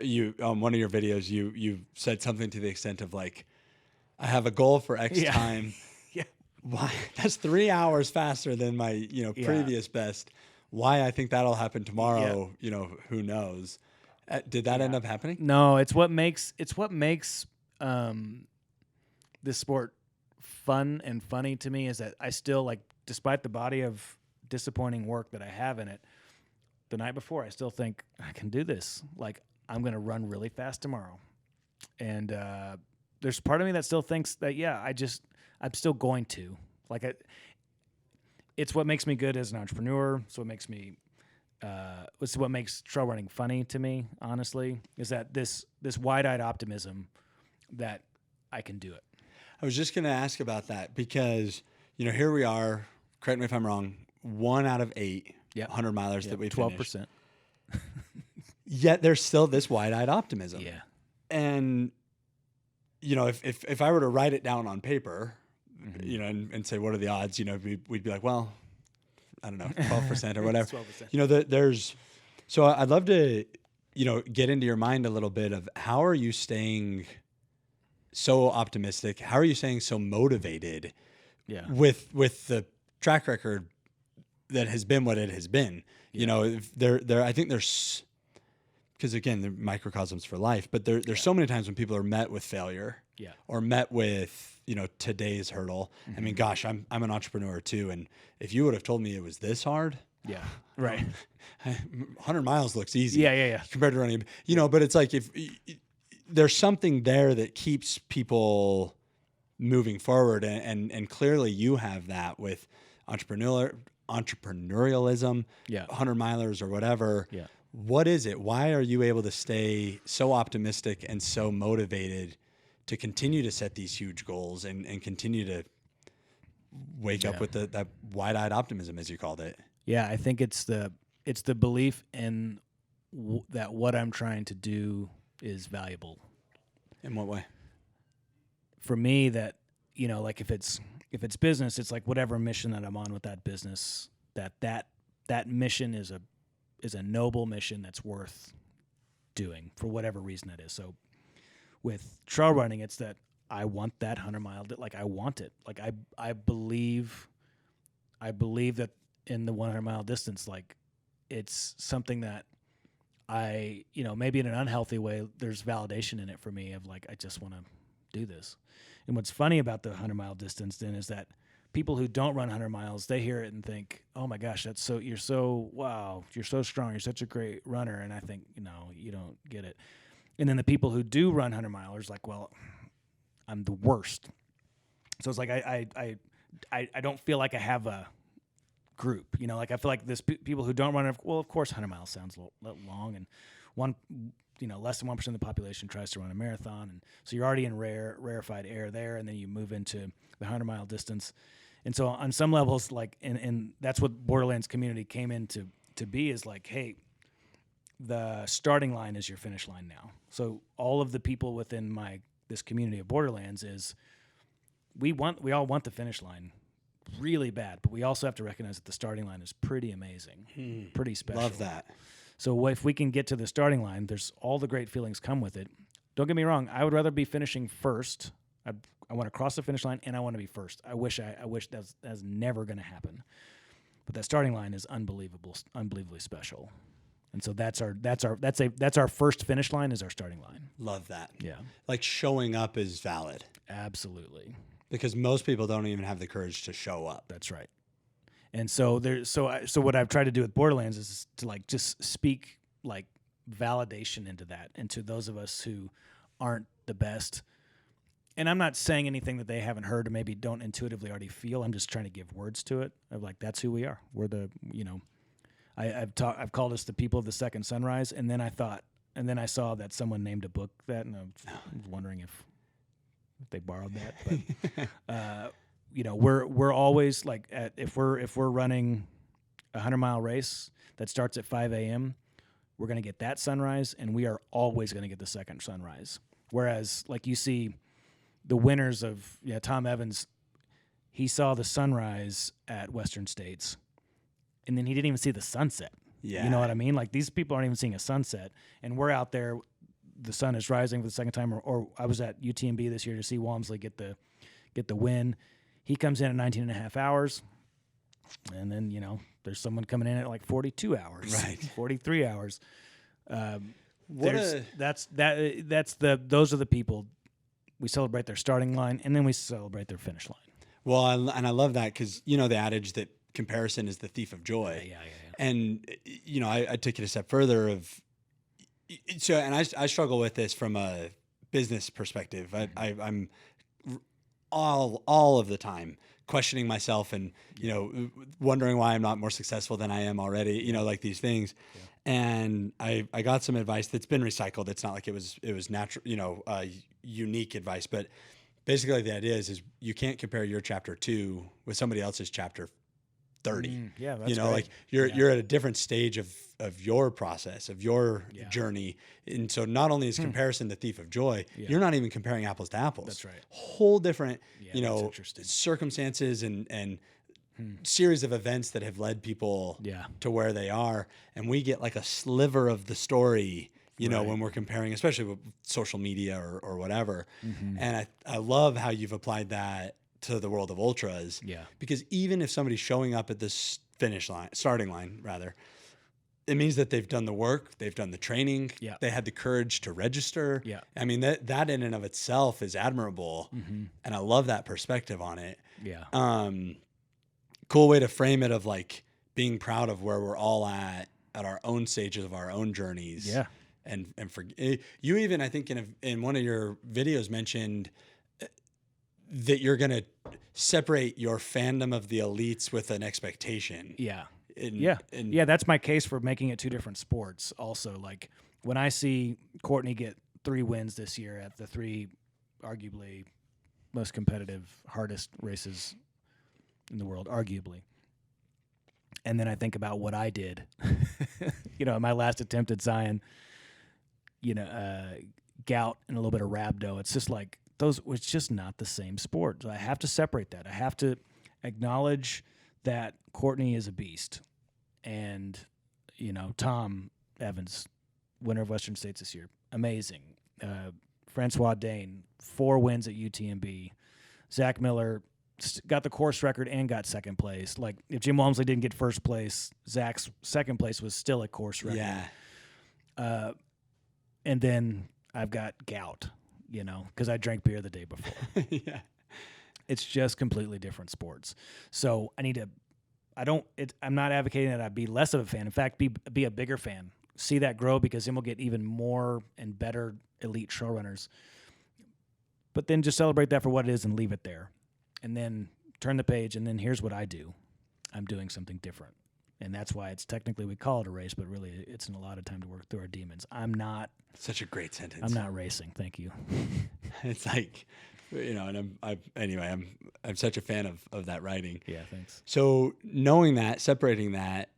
Speaker 1: You on one of your videos, you said something to the extent of like, I have a goal for X
Speaker 2: Yeah.
Speaker 1: time.
Speaker 2: Yeah.
Speaker 1: Why? That's 3 hours faster than my
Speaker 2: Yeah.
Speaker 1: previous best. Why I think that'll happen tomorrow? Who knows? Did that end up happening?
Speaker 2: No, it's what makes this sport fun and funny to me is that I still, like, despite the body of disappointing work that I have in it, the night before I still think I can do this. Like, I'm going to run really fast tomorrow. And there's part of me that still thinks that, I'm still going to. Like, it's what makes me good as an entrepreneur. It's what makes me it's what makes trail running funny to me, honestly, is that this wide-eyed optimism that I can do it.
Speaker 1: I was just going to ask about that because, here we are, correct me if I'm wrong, 1 out of 8 100 milers that we've
Speaker 2: 12%.
Speaker 1: Yet there's still this wide-eyed optimism.
Speaker 2: Yeah.
Speaker 1: And, if I were to write it down on paper, and say, what are the odds, we'd be like, well, I don't know, 12% or whatever.
Speaker 2: 12%.
Speaker 1: So I'd love to, get into your mind a little bit of how are you staying so optimistic? How are you staying so motivated with the track record that has been what it has been? I think there's, because again, they're microcosms for life, but there's so many times when people are met with failure or met with, today's hurdle. I mean, gosh, I'm an entrepreneur too. And if you would have told me it was this hard,
Speaker 2: Right.
Speaker 1: 100 miles looks easy.
Speaker 2: Yeah.
Speaker 1: Compared to running, but it's like, if there's something there that keeps people moving forward. And clearly you have that with entrepreneurialism, 100 milers or whatever.
Speaker 2: Yeah.
Speaker 1: What is it? Why are you able to stay so optimistic and so motivated to continue to set these huge goals and continue to wake up with that wide-eyed optimism, as you called it?
Speaker 2: Yeah, I think it's the belief in that what I'm trying to do is valuable.
Speaker 1: In what way?
Speaker 2: For me, that, like, if it's business, it's like whatever mission that I'm on with that business, that mission is a noble mission that's worth doing for whatever reason that is. So with trail running, it's that I want that 100-mile, like, I want it. Like, I believe that in the 100-mile distance, like, it's something that I, maybe in an unhealthy way, there's validation in it for me of, like, I just want to do this. And what's funny about the 100-mile distance then is that people who don't run 100 miles, they hear it and think, oh my gosh, you're so strong. You're such a great runner. And I think, you don't get it. And then the people who do run 100 milers, like, well, I'm the worst. So it's like, I don't feel like I have a group, like, I feel like this people who don't run, well, of course 100 miles sounds long, and less than 1% of the population tries to run a marathon, and so you're already in rarefied air there, and then you move into the 100-mile distance. And so on some levels, like, and that's what Borderlands community came in to be, is like, hey, the starting line is your finish line now. So all of the people within this community of Borderlands is we all want the finish line really bad, but we also have to recognize that the starting line is pretty amazing, pretty special.
Speaker 1: Love that.
Speaker 2: So if we can get to the starting line, there's all the great feelings come with it. Don't get me wrong. I would rather be finishing first. I want to cross the finish line, and I want to be first. I wish that's never going to happen. But that starting line is unbelievably special. And so that's our first finish line is our starting line.
Speaker 1: Love that.
Speaker 2: Yeah.
Speaker 1: Like, showing up is valid.
Speaker 2: Absolutely.
Speaker 1: Because most people don't even have the courage to show up.
Speaker 2: That's right. And so so what I've tried to do with Borderlands is to like just speak like validation into that, into those of us who aren't the best. And I'm not saying anything that they haven't heard or maybe don't intuitively already feel. I'm just trying to give words to it of like, that's who we are. We're the, I've called us the people of the second sunrise. And then I saw that someone named a book that, and I was wondering if they borrowed that. But, we're always like if we're running a 100-mile race that starts at 5 a.m., we're going to get that sunrise, and we are always going to get the second sunrise. Whereas, like you see, the winners of Tom Evans, he saw the sunrise at Western States, and then he didn't even see the sunset.
Speaker 1: Yeah.
Speaker 2: You know what I mean? Like these people aren't even seeing a sunset, and we're out there. The sun is rising for the second time. Or I was at UTMB this year to see Walmsley get the win. He comes in at 19 and a half hours, and then there's someone coming in at like 42 hours,
Speaker 1: right?
Speaker 2: 43 hours.
Speaker 1: Those
Speaker 2: are the people. We celebrate their starting line, and then we celebrate their finish line.
Speaker 1: Well, and I love that because the adage that comparison is the thief of joy.
Speaker 2: Yeah.
Speaker 1: And I took it a step further and I struggle with this from a business perspective. I'm all of the time questioning myself and wondering why I'm not more successful than I am already. Like these things. Yeah. And I got some advice that's been recycled. It's not like it was natural, unique advice, but basically the idea is you can't compare your chapter 2 with somebody else's chapter 30.
Speaker 2: Yeah, that's
Speaker 1: great. Like you're at a different stage of your process, of your journey. And so not only is comparison the thief of joy, you're not even comparing apples to apples.
Speaker 2: That's right.
Speaker 1: Whole different, circumstances and series of events that have led people to where they are. And we get like a sliver of the story, when we're comparing, especially with social media or whatever. Mm-hmm. And I love how you've applied that to the world of ultras. Yeah. Because even if somebody's showing up at this starting line rather, it means that they've done the work, they've done the training, they had the courage to register. Yeah. I mean, that in and of itself is admirable. Mm-hmm. And I love that perspective on it. Yeah. Cool way to frame it of like being proud of where we're all at our own stages of our own journeys. Yeah. And for you even, I think in one of your videos mentioned that you're going to separate your fandom of the elites with an expectation. Yeah. That's my case for making it two different sports. Also, like when I see Courtney get 3 wins this year at the 3 arguably most competitive, hardest races in the world, arguably. And then I think about what I did, my last attempt at Zion, gout and a little bit of rhabdo. It's just like it's just not the same sport. So I have to separate that. I have to acknowledge that Courtney is a beast. And, Tom Evans, winner of Western States this year, amazing. Francois Dane, 4 wins at UTMB. Zach Miller got the course record and got second place. Like, if Jim Walmsley didn't get first place, Zach's second place was still a course record. Yeah. And then I've got gout, because I drank beer the day before. Yeah. It's just completely different sports. So I'm not advocating that I be less of a fan. In fact, be a bigger fan. See that grow, because then we'll get even more and better elite trail runners. But then just celebrate that for what it is and leave it there. And then turn the page, and then here's what I do. I'm doing something different. And that's why it's technically, we call it a race, but really it's a lot of time to work through our demons. I'm not. Such a great sentence. I'm not racing. Thank you. It's like, and I'm such a fan of that writing. Yeah, thanks. So knowing that, separating that,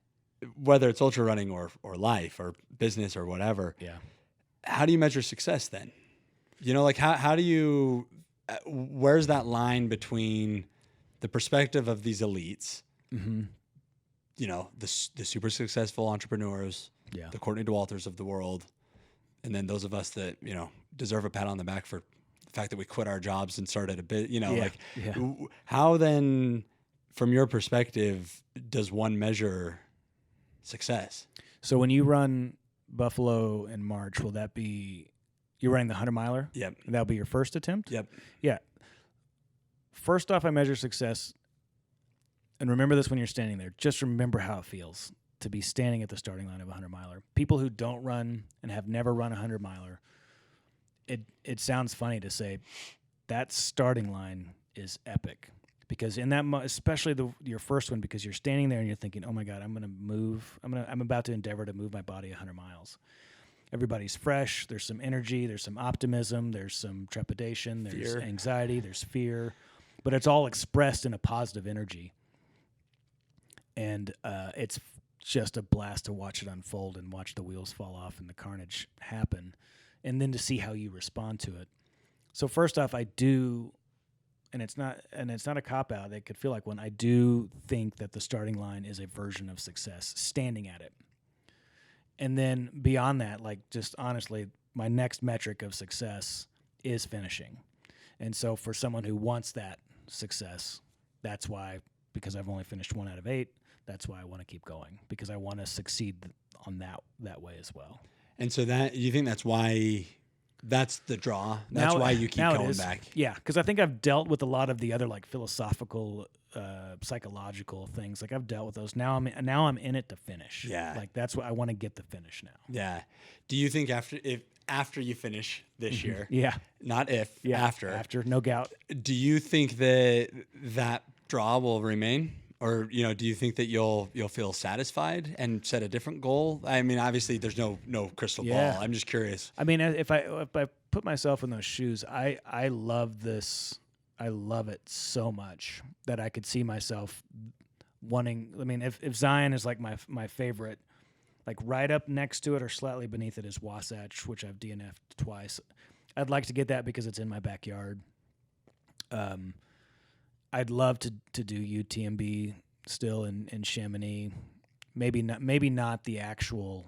Speaker 1: whether it's ultra running or life or business or whatever. Yeah. How do you measure success then? Like how do you, where's that line between the perspective of these elites, mm-hmm. The super successful entrepreneurs, the Courtney DeWalters of the world, and then those of us that, deserve a pat on the back for the fact that we quit our jobs and started a bit, how then, from your perspective, does one measure success? So when you run Buffalo in March, will that be, you're running the 100-miler? Yep. That'll be your first attempt? Yep. Yeah. First off, I measure success.
Speaker 2: and remember this when you're standing there, just remember how it feels to be standing at the starting line of a 100-miler. People who don't run and have never run a 100-miler, it sounds funny to say that starting line is epic. Because in that, especially your first one, because you're standing there and you're thinking, "Oh my God, I'm about to endeavor to move my body 100 miles." Everybody's fresh. There's some energy. There's some optimism. There's some trepidation. There's anxiety. There's fear, but it's all expressed in a positive energy. And it's just a blast to watch it unfold and watch the wheels fall off and the carnage happen, and then to see how you respond to it. So first off, I do. And it's not a cop-out. It could feel like one. I do think that the starting line is a version of success, standing at it. And then beyond that, like just honestly, my next metric of success is finishing. And so for someone who wants that success, that's why, because I've only finished 1 out of 8, that's why I want to keep going, because I want to succeed on that way as well.
Speaker 1: And so that you think that's why. That's the draw. That's why you keep going back.
Speaker 2: Yeah, because I think I've dealt with a lot of the other like philosophical, psychological things. Like I've dealt with those. Now I'm in it to finish.
Speaker 1: Yeah,
Speaker 2: like that's what I want to get the finish now.
Speaker 1: Yeah. Do you think after you finish this year?
Speaker 2: Yeah.
Speaker 1: Not if.
Speaker 2: Yeah.
Speaker 1: After.
Speaker 2: No gout.
Speaker 1: Do you think that draw will remain? Or, do you think that you'll feel satisfied and set a different goal? I mean, obviously there's no crystal ball. I'm just curious.
Speaker 2: I mean, if I put myself in those shoes, I love this. I love it so much that I could see myself wanting. I mean, if Zion is like my favorite, like right up next to it or slightly beneath it is Wasatch, which I've DNF'd twice. I'd like to get that because it's in my backyard. I'd love to do UTMB still in Chamonix. Maybe not the actual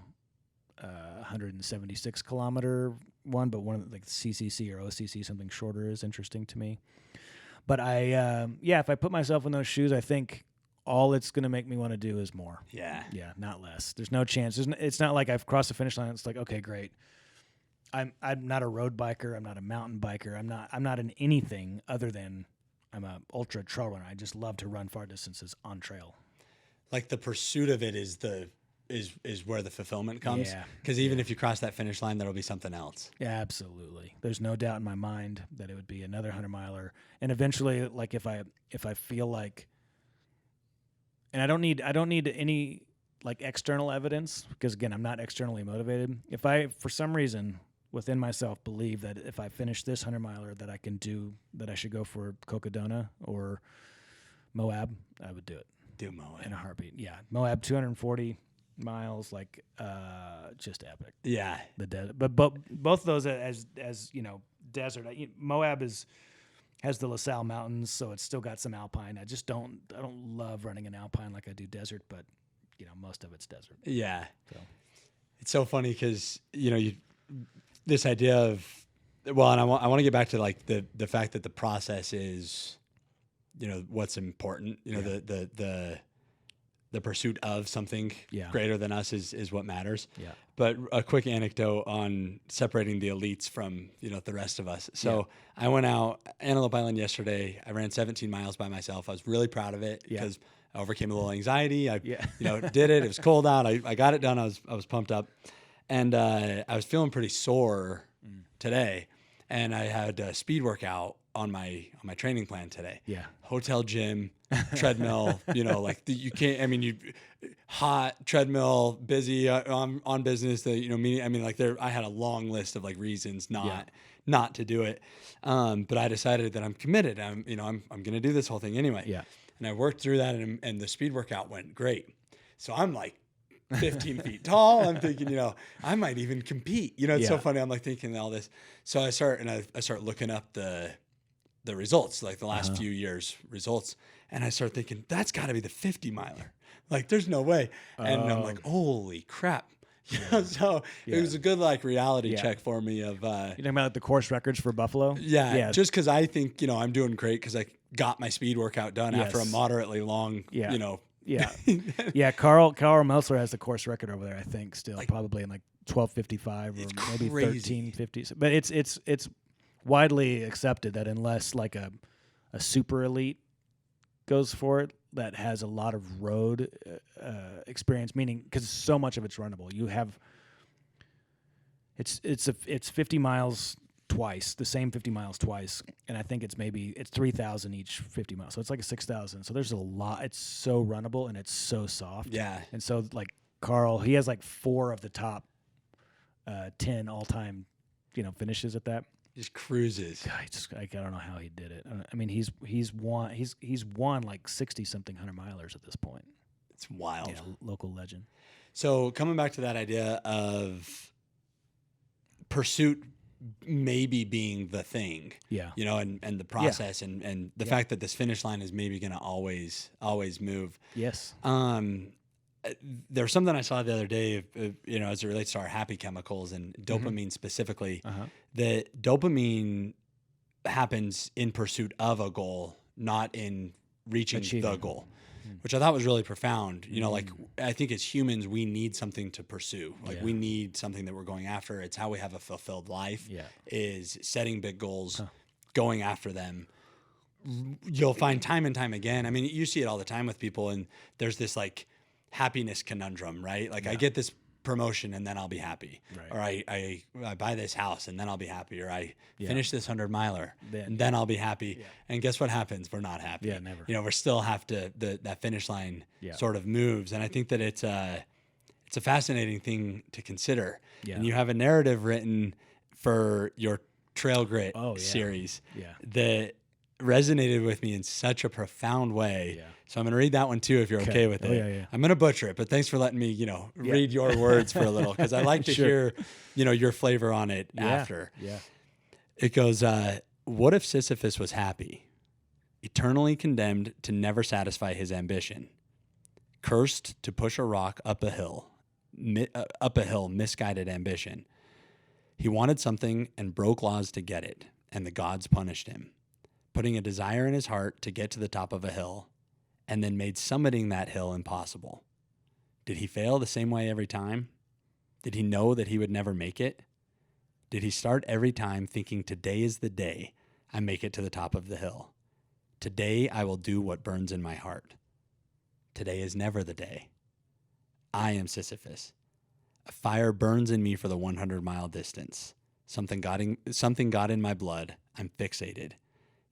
Speaker 2: 176 kilometer one, but one of the, like CCC or OCC, something shorter is interesting to me. But if I put myself in those shoes, I think all it's going to make me want to do is more.
Speaker 1: Yeah,
Speaker 2: not less. There's no chance. It's not like I've crossed the finish line. It's like, okay, great. I'm not a road biker. I'm not a mountain biker. I'm not in anything other than I'm a ultra trail runner. I just love to run far distances on trail.
Speaker 1: Like the pursuit of it is where the fulfillment comes.
Speaker 2: Yeah.
Speaker 1: Because even if you cross that finish line, there'll be something else.
Speaker 2: Yeah, absolutely. There's no doubt in my mind that it would be another 100-miler. And eventually, like if I feel like, and I don't need any like external evidence, because again, I'm not externally motivated. If I, for some reason, within myself believe that if I finish this 100-miler that I should go for Cocodona or Moab, I would do it.
Speaker 1: Do Moab.
Speaker 2: In a heartbeat. Yeah. Moab, 240 miles, like just epic.
Speaker 1: Yeah.
Speaker 2: The desert. But both of those as desert. Moab has the La Salle Mountains, so it's still got some alpine. I don't love running an alpine like I do desert, but most of it's desert.
Speaker 1: Yeah.
Speaker 2: So.
Speaker 1: It's so funny because this idea of, well, and I want to get back to like the fact that the process is, what's important. The pursuit of something greater than us is what matters. Yeah. But a quick anecdote on separating the elites from the rest of us. So I went out Antelope Island yesterday. I ran 17 miles by myself. I was really proud of it because I overcame a little anxiety. I did it. It was cold out. I got it done. I was pumped up. And I was feeling pretty sore today, and I had a speed workout on my training plan today. Yeah, hotel gym, treadmill. You can't. I mean, you hot treadmill, busy on business. Meeting. I mean, I had a long list of reasons not to do it. But I decided that I'm committed. I'm going to do this whole thing anyway. Yeah, and I worked through that, and the speed workout went great. So I'm 15 feet tall. I'm thinking, I might even compete. It's so funny. I'm thinking all this. So I start looking up the results, like the last few years results. And I start thinking, that's gotta be the 50 miler. There's no way. And I'm like, holy crap. So it was a good reality check for me of,
Speaker 2: you're talking about the course records for Buffalo?
Speaker 1: Yeah. Just cause I think, I'm doing great cause I got my speed workout done after a moderately long,
Speaker 2: Yeah. Yeah. Carl Meltzer has the course record over there, I think, still probably in 12:55 or maybe 13:50. But it's widely accepted that unless a super elite goes for it that has a lot of road experience, meaning because so much of it's runnable. You have it's 50 miles twice, the same 50 miles twice, and I think it's 3,000 each 50 miles, so it's like a 6,000. So there's a lot. It's so runnable and it's so soft.
Speaker 1: Yeah.
Speaker 2: And so like Carl, he has like 4 of the top 10 all time, finishes at that.
Speaker 1: Just cruises.
Speaker 2: God, I don't know how he did it. I mean, he's won like 60 something 100-milers at this point.
Speaker 1: It's wild.
Speaker 2: Yeah, local legend.
Speaker 1: So coming back to that idea of pursuit maybe being the thing,
Speaker 2: Yeah.
Speaker 1: and the process and the fact that this finish line is maybe going to always move.
Speaker 2: Yes.
Speaker 1: There's something I saw the other day, as it relates to our happy chemicals and dopamine specifically, that dopamine happens in pursuit of a goal, not in reaching the goal, which I thought was really profound. Like I think as humans, we need something to pursue. Like we need something that we're going after. It's how we have a fulfilled life, is setting big goals, going after them. You'll find time and time again. I mean, you see it all the time with people, and there's this like happiness conundrum, right? Like I get this promotion and then I'll be happy, or I buy this house and then I'll be happy, or I finish this 100-miler and then I'll be happy. And guess what happens? We're not happy.
Speaker 2: Never.
Speaker 1: We still have to, that finish line sort of moves. And I think that it's a fascinating thing to consider. And you have a narrative written for your Trail Grit series that resonated with me in such a profound way. So I'm going to read that one too, if you're okay with it. I'm going to butcher it, but thanks for letting me, read your words for a little, because I like to hear, your flavor on it after. It goes, what if Sisyphus was happy, eternally condemned to never satisfy his ambition, cursed to push a rock up a hill, misguided ambition. He wanted something and broke laws to get it, and the gods punished him, putting a desire in his heart to get to the top of a hill, and then made summiting that hill impossible. Did he fail the same way every time? Did he know that he would never make it? Did he start every time thinking, today is the day I make it to the top of the hill? Today I will do what burns in my heart. Today is never the day. I am Sisyphus. A fire burns in me for the 100-mile distance. Something got in my blood. I'm fixated.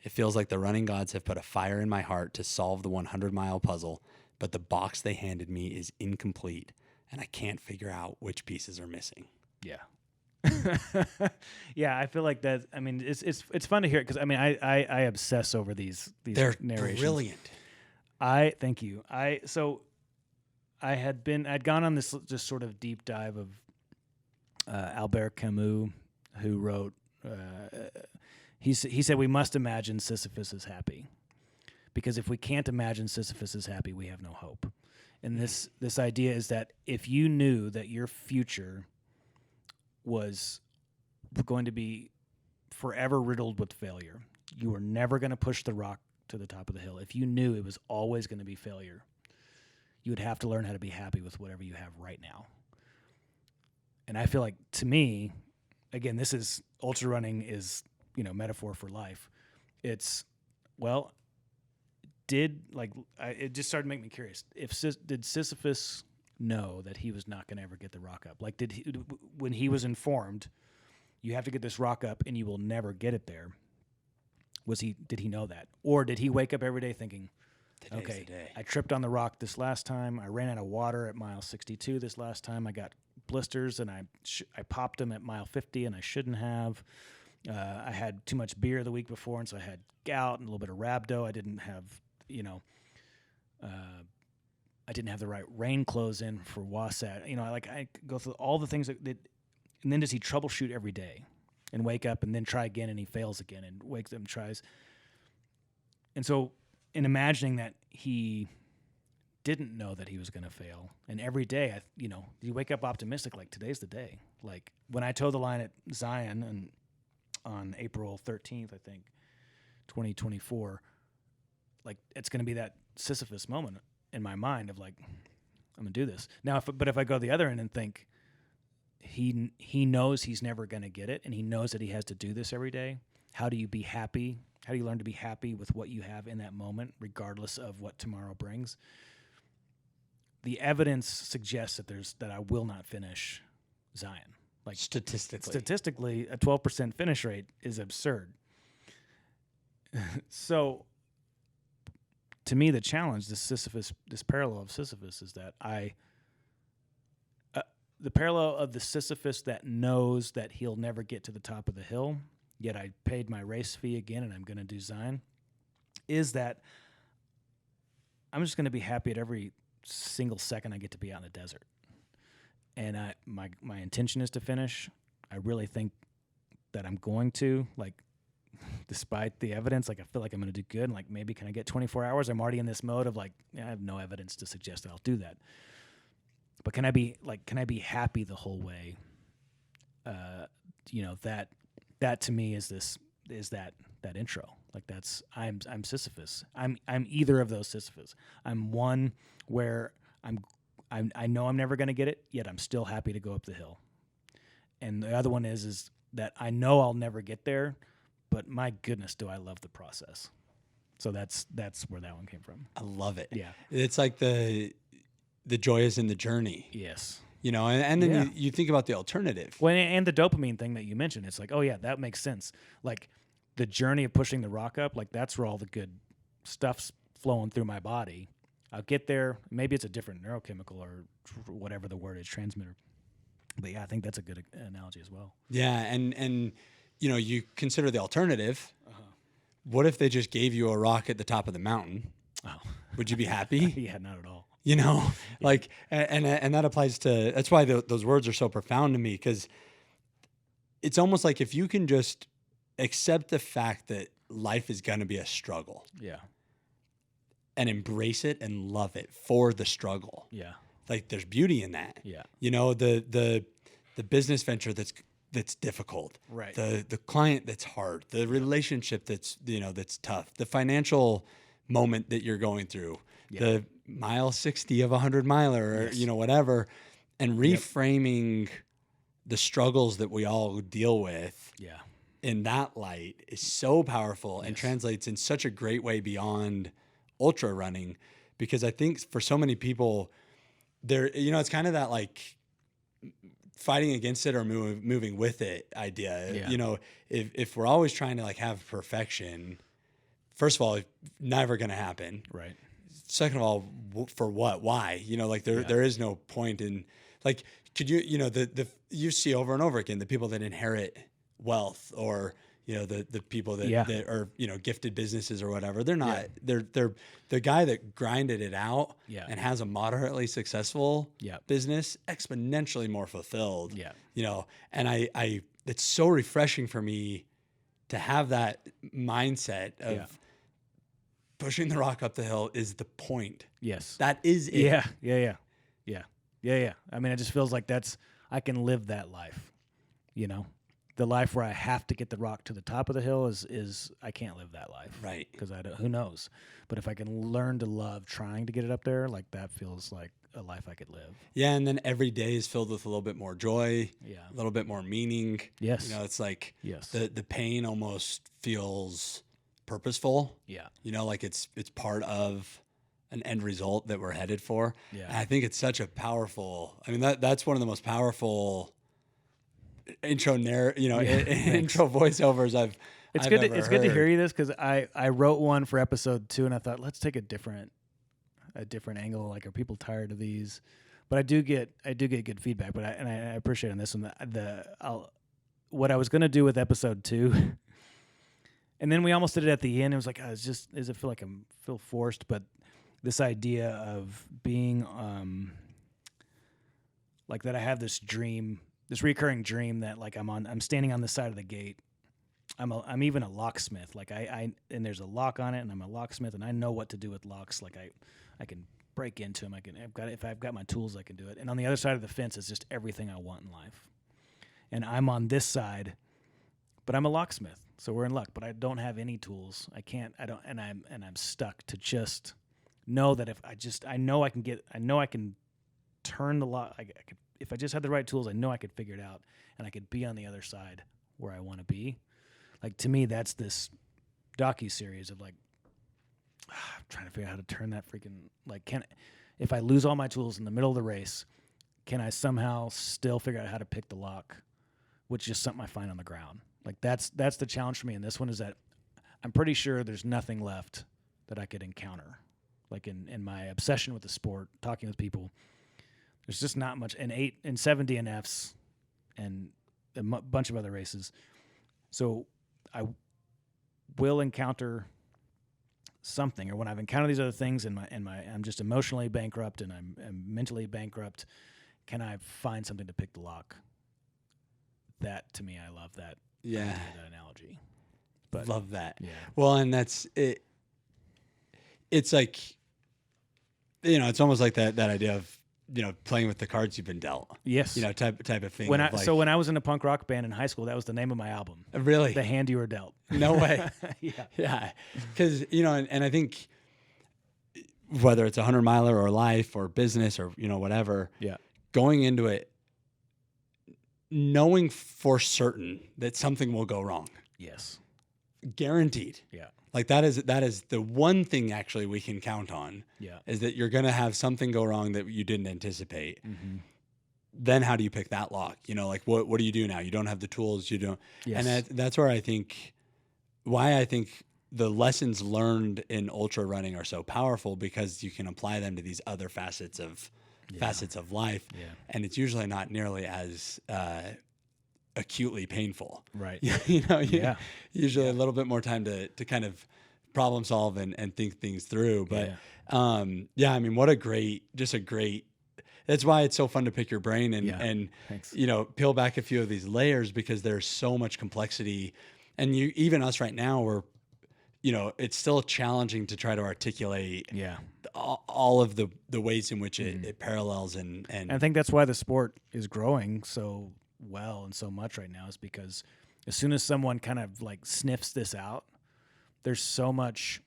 Speaker 1: It feels like the running gods have put a fire in my heart to solve the 100-mile puzzle, but the box they handed me is incomplete, and I can't figure out which pieces are missing.
Speaker 2: Yeah. I feel like that. I mean, it's fun to hear it, because I mean, I obsess over these
Speaker 1: They're
Speaker 2: narrations.
Speaker 1: Brilliant.
Speaker 2: Thank you. I'd gone on this just sort of deep dive of Albert Camus, who wrote. He said we must imagine Sisyphus is happy, because if we can't imagine Sisyphus is happy, we have no hope. And this idea is that if you knew that your future was going to be forever riddled with failure, you were never going to push the rock to the top of the hill. If you knew it was always going to be failure, you would have to learn how to be happy with whatever you have right now. And I feel like, to me, again, this is ultra running is, metaphor for life. It's, it just started to make me curious. Did Sisyphus know that he was not going to ever get the rock up? Like, when he was informed, you have to get this rock up and you will never get it there, did he know that? Or did he wake up every day thinking,
Speaker 1: Today's the day.
Speaker 2: I tripped on the rock this last time, I ran out of water at mile 62 this last time, I got blisters and I popped them at mile 50 and I shouldn't have. I had too much beer the week before, and so I had gout and a little bit of rhabdo. I didn't have, I didn't have the right rain clothes in for Wasatch. I go through all the things that, and then does he troubleshoot every day and wake up and then try again, and he fails again and wakes up and tries. And so in imagining that he didn't know that he was going to fail, and every day, you wake up optimistic, like today's the day. Like when I towed the line at Zion and on April 13th, I think, 2024, like it's going to be that Sisyphus moment in my mind of like, I'm going to do this. Now, if I go the other end and think he knows he's never going to get it, and he knows that he has to do this every day, how do you be happy? How do you learn to be happy with what you have in that moment, regardless of what tomorrow brings? The evidence suggests that I will not finish Zion. Like statistically, a 12% finish rate is absurd. So, to me, the challenge, this parallel of Sisyphus, is that the parallel of the Sisyphus that knows that he'll never get to the top of the hill, yet I paid my race fee again and I'm going to do Zion, is that I'm just going to be happy at every single second I get to be out in the desert. And my intention is to finish. I really think that I'm going to, like, despite the evidence, like I feel like I'm going to do good. And like, maybe can I get 24 hours? I'm already in this mode of like, I have no evidence to suggest that I'll do that. But can I be happy the whole way? That to me is that intro. Like I'm Sisyphus. I'm either of those Sisyphus. I'm one where I know I'm never going to get it, yet I'm still happy to go up the hill. And the other one is that I know I'll never get there, but my goodness, do I love the process. So that's where that one came from.
Speaker 1: I love it.
Speaker 2: Yeah.
Speaker 1: It's like the joy is in the journey.
Speaker 2: Yes.
Speaker 1: And then you think about the alternative.
Speaker 2: Well, and the dopamine thing that you mentioned, it's like, oh yeah, that makes sense. Like the journey of pushing the rock up, like that's where all the good stuff's flowing through my body. I'll get there. Maybe it's a different neurochemical or whatever the word is, transmitter. But yeah, I think that's a good analogy as well.
Speaker 1: Yeah, and you consider the alternative. Uh-huh. What if they just gave you a rock at the top of the mountain?
Speaker 2: Oh,
Speaker 1: would you be happy?
Speaker 2: Yeah, not at all.
Speaker 1: Like, and that applies to. That's why those words are so profound to me, because it's almost like if you can just accept the fact that life is going to be a struggle.
Speaker 2: Yeah.
Speaker 1: And embrace it and love it for the struggle.
Speaker 2: Yeah.
Speaker 1: Like there's beauty in that.
Speaker 2: Yeah.
Speaker 1: The business venture that's difficult.
Speaker 2: Right.
Speaker 1: The client that's hard. The relationship that's tough. The financial moment that you're going through. Yeah. The mile 60 of 100 miler, or whatever, and reframing the struggles that we all deal with.
Speaker 2: Yeah.
Speaker 1: In that light is so powerful and translates in such a great way beyond ultra running, because I think for so many people there, it's kind of that like fighting against it or moving with it idea. Yeah. If we're always trying to like have perfection, first of all, never going to happen.
Speaker 2: Right.
Speaker 1: Second of all, for what? Why? There is no point in like, could you, you see over and over again, the people that inherit wealth or, the people that are, gifted businesses or whatever, they're not, they're the guy that grinded it out and has a moderately successful business, exponentially more fulfilled, and I it's so refreshing for me to have that mindset of pushing the rock up the hill is the point.
Speaker 2: Yes.
Speaker 1: That is it.
Speaker 2: Yeah. I mean, it just feels like I can live that life, The life where I have to get the rock to the top of the hill is I can't live that life.
Speaker 1: Right.
Speaker 2: Because who knows? But if I can learn to love trying to get it up there, like that feels like a life I could live.
Speaker 1: Yeah, and then every day is filled with a little bit more joy, a little bit more meaning.
Speaker 2: Yes.
Speaker 1: It's like the pain almost feels purposeful.
Speaker 2: Yeah.
Speaker 1: Like it's part of an end result that we're headed for.
Speaker 2: Yeah.
Speaker 1: And I think it's such a powerful, that's one of the most powerful intro voiceovers I've
Speaker 2: good
Speaker 1: ever
Speaker 2: it's
Speaker 1: heard.
Speaker 2: good to hear you this, because I wrote one for episode 2 and I thought, let's take a different angle. Like, are people tired of these? But I do get good feedback. But I appreciate on this one what I was gonna do with episode 2, and then we almost did it at the end. It was like, does it feel like I feel forced? But this idea of being like that, I have this dream. This recurring dream that like I'm standing on the side of the gate. I'm even a locksmith. Like and there's a lock on it, and I'm a locksmith, and I know what to do with locks. Like I can break into them. If I've got my tools, I can do it. And on the other side of the fence is just everything I want in life. And I'm on this side, but I'm a locksmith, so we're in luck. But I don't have any tools. And I'm stuck to just know that I know I can turn the lock. If I just had the right tools, I know I could figure it out, and I could be on the other side where I want to be. Like, to me, that's this docu-series of like, I'm trying to figure out how to turn that freaking, like, if I lose all my tools in the middle of the race, can I somehow still figure out how to pick the lock, which is just something I find on the ground. Like that's the challenge for me in this one, is that I'm pretty sure there's nothing left that I could encounter. Like in my obsession with the sport, talking with people, there's just not much. And 7 DNFs and a bunch of other races. So I will encounter something, or when I've encountered these other things and I'm just emotionally bankrupt and I'm mentally bankrupt, can I find something to pick the lock? That, to me, I love that.
Speaker 1: Yeah.
Speaker 2: That analogy. But
Speaker 1: love that.
Speaker 2: Yeah.
Speaker 1: Well, and that's it. It's like, it's almost like that idea of, playing with the cards you've been dealt.
Speaker 2: Yes.
Speaker 1: Type of thing.
Speaker 2: When I was in a punk rock band in high school, that was the name of my album.
Speaker 1: Really?
Speaker 2: The Hand You Were Dealt.
Speaker 1: No way.
Speaker 2: Yeah.
Speaker 1: Yeah. Because, and I think whether it's a 100-miler or life or business or, whatever,
Speaker 2: yeah,
Speaker 1: going into it, knowing for certain that something will go wrong.
Speaker 2: Yes.
Speaker 1: Guaranteed.
Speaker 2: Yeah.
Speaker 1: Like that is the one thing actually we can count on.
Speaker 2: Yeah.
Speaker 1: Is that you're going to have something go wrong that you didn't anticipate.
Speaker 2: Mm-hmm.
Speaker 1: Then how do you pick that lock? Like what do you do now? You don't have the tools. You don't.
Speaker 2: Yes.
Speaker 1: And that's where I think the lessons learned in ultra running are so powerful, because you can apply them to these other facets of life.
Speaker 2: Yeah.
Speaker 1: And it's usually not nearly as acutely painful.
Speaker 2: Right.
Speaker 1: Usually a little bit more time to kind of problem solve and think things through. But I mean, that's why it's so fun to pick your brain and
Speaker 2: Thanks.
Speaker 1: Peel back a few of these layers, because there's so much complexity. And even us right now, we're, it's still challenging to try to articulate all of the ways in which it parallels. And
Speaker 2: I think that's why the sport is growing so well and so much right now, is because as soon as someone kind of like sniffs this out, there's so much.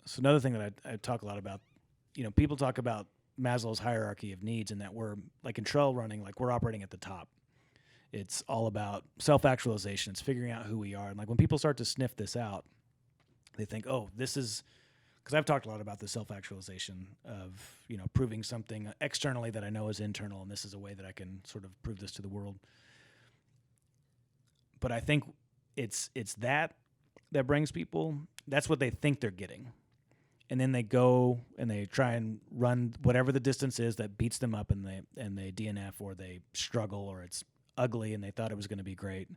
Speaker 2: So another thing that I talk a lot about, people talk about Maslow's hierarchy of needs, and that we're like in trail running, like we're operating at the top. It's all about self-actualization. It's figuring out who we are. And like when people start to sniff this out, they think, oh, this is, because I've talked a lot about the self-actualization of, proving something externally that I know is internal, and this is a way that I can sort of prove this to the world. But I think it's that brings people, that's what they think they're getting. And then they go and they try and run whatever the distance is that beats them up, and they DNF, or they struggle, or it's ugly and they thought it was going to be great.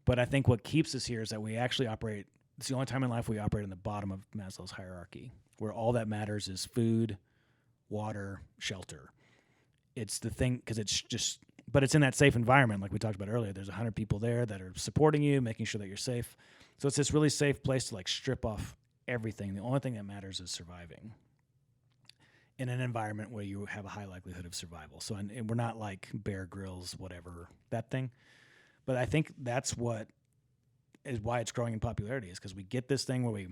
Speaker 2: But I think what keeps us here is that we actually operate, it's the only time in life we operate on the bottom of Maslow's hierarchy, where all that matters is food, water, shelter. It's the thing, because it's just, but it's in that safe environment like we talked about earlier. There's 100 people there that are supporting you, making sure that you're safe. So it's this really safe place to like strip off everything. The only thing that matters is surviving in an environment where you have a high likelihood of survival. So, and we're not like Bear Grylls, whatever, that thing. But I think that's what is why it's growing in popularity, is because we get this thing where we,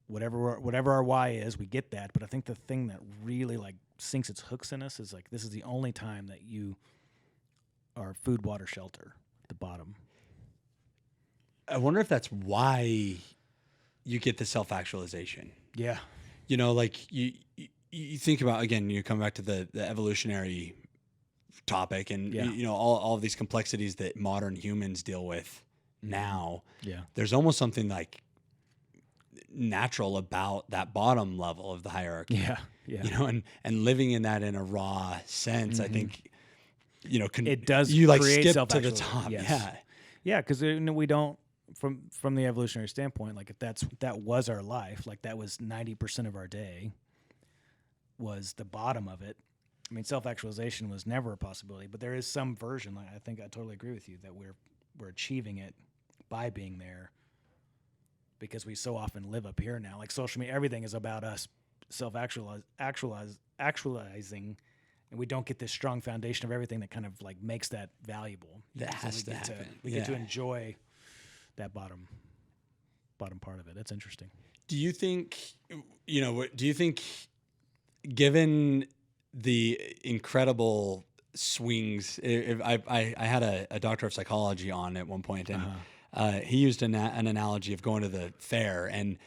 Speaker 2: whatever our why is, we get that. But I think the thing that really like sinks its hooks in us is like, this is the only time that you are food, water, shelter at the bottom.
Speaker 1: I wonder if that's why you get the self-actualization.
Speaker 2: Yeah.
Speaker 1: Like you think about, again, you come back to the evolutionary topic, and all of these complexities that modern humans deal with now.
Speaker 2: Yeah.
Speaker 1: There's almost something like natural about that bottom level of the hierarchy.
Speaker 2: Yeah. Yeah.
Speaker 1: And living in that in a raw sense, I think,
Speaker 2: it does.
Speaker 1: You like
Speaker 2: create
Speaker 1: skip to the top.
Speaker 2: Yes.
Speaker 1: Yeah.
Speaker 2: Yeah. Because we don't, from the evolutionary standpoint, like if that was our life, like that was 90% of our day, was the bottom of it. I mean, self-actualization was never a possibility, but there is some version. Like I think I totally agree with you that we're achieving it by being there, because we so often live up here now. Like social media, everything is about us actualizing, and we don't get this strong foundation of everything that kind of like makes that valuable.
Speaker 1: That has to happen.
Speaker 2: We get to enjoy that bottom part of it. That's interesting.
Speaker 1: Do you think, given the incredible swings, I had a doctor of psychology on at one point, and he used an analogy of going to the fair, and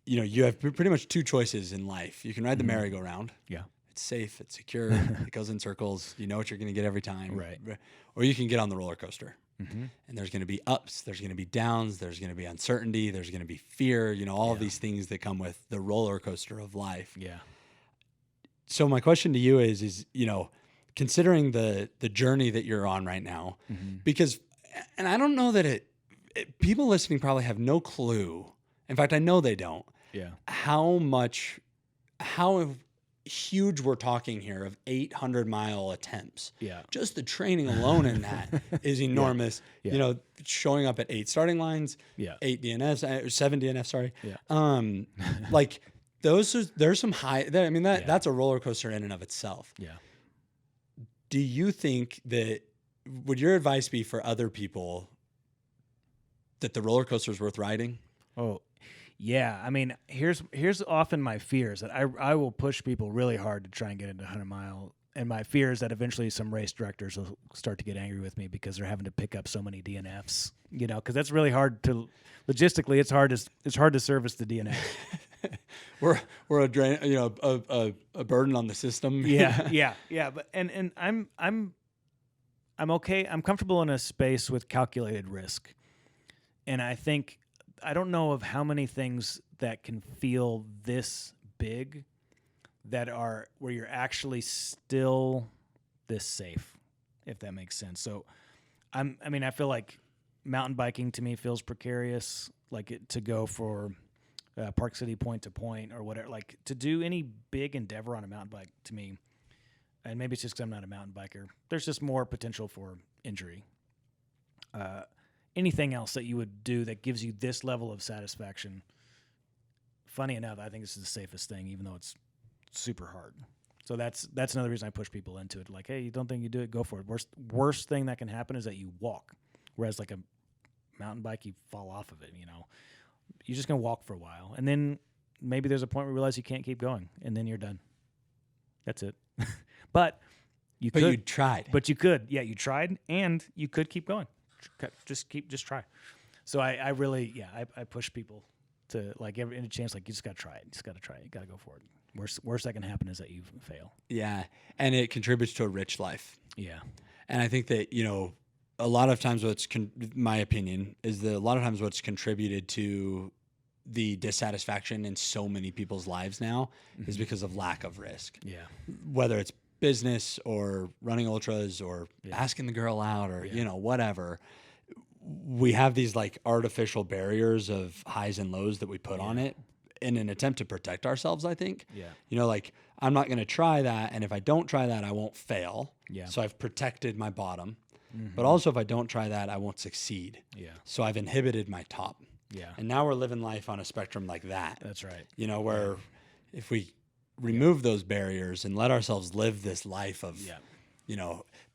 Speaker 1: you have pretty much two choices in life. You can ride the merry-go-round.
Speaker 2: Yeah.
Speaker 1: It's safe, it's secure, it goes in circles. You know what you're going to get every time.
Speaker 2: Right.
Speaker 1: Or you can get on the roller coaster. And there's going to be ups, there's going to be downs, there's going to be uncertainty, there's going to be fear, all of these things that come with the roller coaster of life.
Speaker 2: Yeah.
Speaker 1: So my question to you is considering the journey that you're on right now, because, and I don't know that people listening probably have no clue. In fact, I know they don't.
Speaker 2: Yeah.
Speaker 1: How huge we're talking here of 800-mile attempts.
Speaker 2: Yeah.
Speaker 1: Just the training alone in that is enormous.
Speaker 2: Yeah.
Speaker 1: Showing up at 8 starting lines,
Speaker 2: Yeah.
Speaker 1: 8 DNFs, or 7 DNFs, sorry.
Speaker 2: Yeah.
Speaker 1: Like there's some high, that's a roller coaster in and of itself.
Speaker 2: Yeah.
Speaker 1: Do you think would your advice be for other people that the roller coaster is worth riding?
Speaker 2: Oh, yeah. I mean, here's often my fears that I will push people really hard to try and get into 100-mile, and my fear is that eventually some race directors will start to get angry with me because they're having to pick up so many DNFs. Because that's really hard to logistically. It's hard to service the DNF.
Speaker 1: we're a drain, a burden on the system.
Speaker 2: Yeah. But and I'm okay. I'm comfortable in a space with calculated risk, and I don't know of how many things that can feel this big that are where you're actually still this safe, if that makes sense. So I feel like mountain biking to me feels precarious, like to go for Park City point to point or whatever, like to do any big endeavor on a mountain bike to me. And maybe it's just because I'm not a mountain biker. There's just more potential for injury. Anything else that you would do that gives you this level of satisfaction, funny enough, I think this is the safest thing, even though it's super hard. So that's another reason I push people into it. Like, hey, you don't think you do it, go for it. Worst thing that can happen is that you walk. Whereas like a mountain bike, you fall off of it, You're just going to walk for a while. And then maybe there's a point where you realize you can't keep going, and then you're done. That's it. But you
Speaker 1: tried.
Speaker 2: But you could. Yeah, you tried, and you could keep going. Just try. So I really, I push people to, like, any chance, like, you just got to try it. You just got to try it. You got to go for it. Worst that can happen is that you fail.
Speaker 1: Yeah. And it contributes to a rich life.
Speaker 2: Yeah.
Speaker 1: And I think that, a lot of times my opinion is that a lot of times what's contributed to the dissatisfaction in so many people's lives now is because of lack of risk.
Speaker 2: Yeah.
Speaker 1: Whether it's business or running ultras or asking the girl out or, whatever. We have these like artificial barriers of highs and lows that we put on it in an attempt to protect ourselves, I think.
Speaker 2: Yeah.
Speaker 1: Like, I'm not going to try that. And if I don't try that, I won't fail.
Speaker 2: Yeah.
Speaker 1: So I've protected my bottom. But also, if I don't try that, I won't succeed.
Speaker 2: Yeah.
Speaker 1: So I've inhibited my top.
Speaker 2: Yeah.
Speaker 1: And now we're living life on a spectrum like that.
Speaker 2: That's right.
Speaker 1: Where if we remove those barriers and let ourselves live this life of,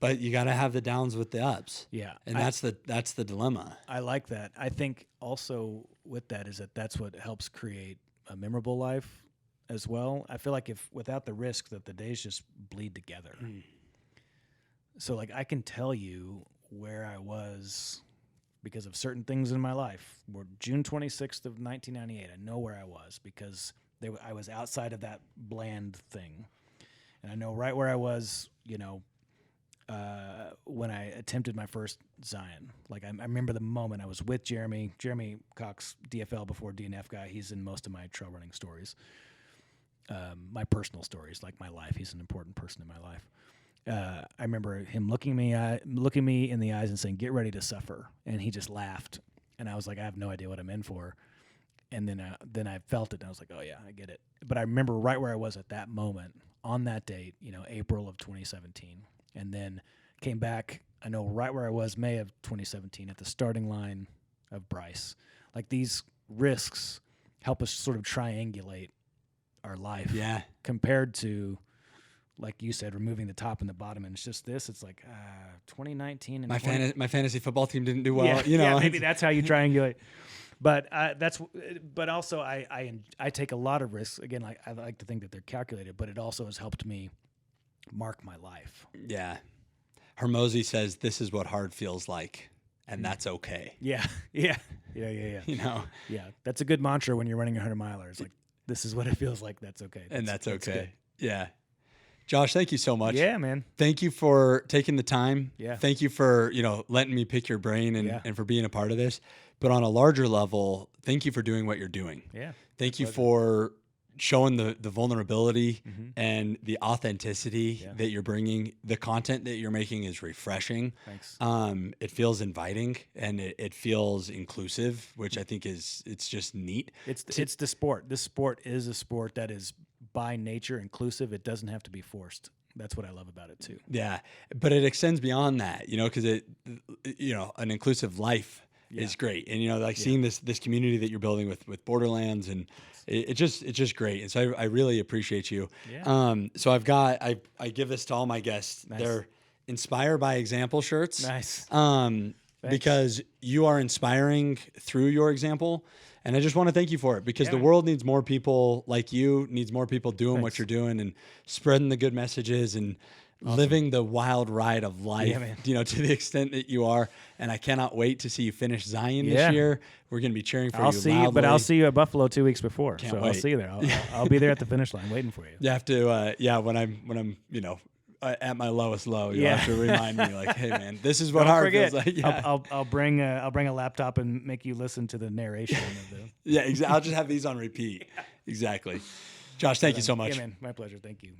Speaker 1: but you got to have the downs with the ups.
Speaker 2: Yeah.
Speaker 1: And that's the dilemma.
Speaker 2: I like that. I think also with that is that's what helps create a memorable life as well. I feel like without the risk, that the days just bleed together. So like I can tell you where I was because of certain things in my life. We're June 26th of 1998. I know where I was because I was outside of that bland thing. And I know right where I was, when I attempted my first Zion. Like I remember the moment I was with Jeremy Cox, DFL before DNF guy. He's in most of my trail running stories, my personal stories, like my life. He's an important person in my life. I remember him looking me in the eyes and saying, "Get ready to suffer," and he just laughed, and I was like, "I have no idea what I'm in for." And then I felt it, and I was like, "Oh yeah, I get it." But I remember right where I was at that moment on that date, April of 2017, and then came back. I know right where I was May of 2017 at the starting line of Bryce. Like these risks help us sort of triangulate our life, compared to, like you said, removing the top and the bottom, and it's just this. It's like 2019 and
Speaker 1: my fantasy football team didn't do well.
Speaker 2: Maybe that's how you triangulate. But But also, I take a lot of risks. Again, I like to think that they're calculated, but it also has helped me mark my life.
Speaker 1: Yeah, Hermosi says this is what hard feels like. and that's okay.
Speaker 2: Yeah. Yeah. Yeah. Yeah. Yeah.
Speaker 1: You know,
Speaker 2: Yeah. That's a good mantra when you're running a 100-miler. It's like, this is what it feels like. That's okay.
Speaker 1: and that's
Speaker 2: good.
Speaker 1: okay. Yeah. Josh, thank you so much.
Speaker 2: Yeah, man.
Speaker 1: Thank you for taking the time.
Speaker 2: Yeah.
Speaker 1: Thank you for, letting me pick your brain and,
Speaker 2: Yeah.
Speaker 1: and for being a part of this. But on a larger level, thank you for doing what you're doing.
Speaker 2: Yeah.
Speaker 1: Thank you
Speaker 2: pleasure.
Speaker 1: for showing the vulnerability
Speaker 2: Mhm.
Speaker 1: and the authenticity
Speaker 2: Yeah.
Speaker 1: that you're bringing. The content that you're making is refreshing.
Speaker 2: Thanks.
Speaker 1: It feels inviting and it feels inclusive, which I think it's just neat.
Speaker 2: It's the sport. This sport is a sport that is by nature inclusive. It doesn't have to be forced. That's what I love about it too.
Speaker 1: Yeah, but it extends beyond that, because an inclusive life is great, and seeing this community that you're building with Borderlands, and it's just great, and so I really appreciate you.
Speaker 2: Yeah.
Speaker 1: So I give this to all my guests.
Speaker 2: Nice.
Speaker 1: They're Inspire by Example shirts.
Speaker 2: Nice.
Speaker 1: Because you are inspiring through your example. And I just want to thank you for it, because the world needs more people like you, needs more people doing what you're doing and spreading the good messages and living the wild ride of life, to the extent that you are. And I cannot wait to see you finish Zion this year. We're going to be cheering for you loudly.
Speaker 2: I'll see you at Buffalo 2 weeks before.
Speaker 1: Can't
Speaker 2: I'll
Speaker 1: wait.
Speaker 2: see you there. I'll be there at the finish line waiting for you.
Speaker 1: You have to, when I'm, at my lowest low, you have to remind me, like, hey man, this is what hard feels like. Yeah.
Speaker 2: I'll bring a laptop and make you listen to the narration of the.
Speaker 1: Yeah, exactly. I'll just have these on repeat. Exactly. Josh, thank you so much.
Speaker 2: Yeah, man, my pleasure. Thank you.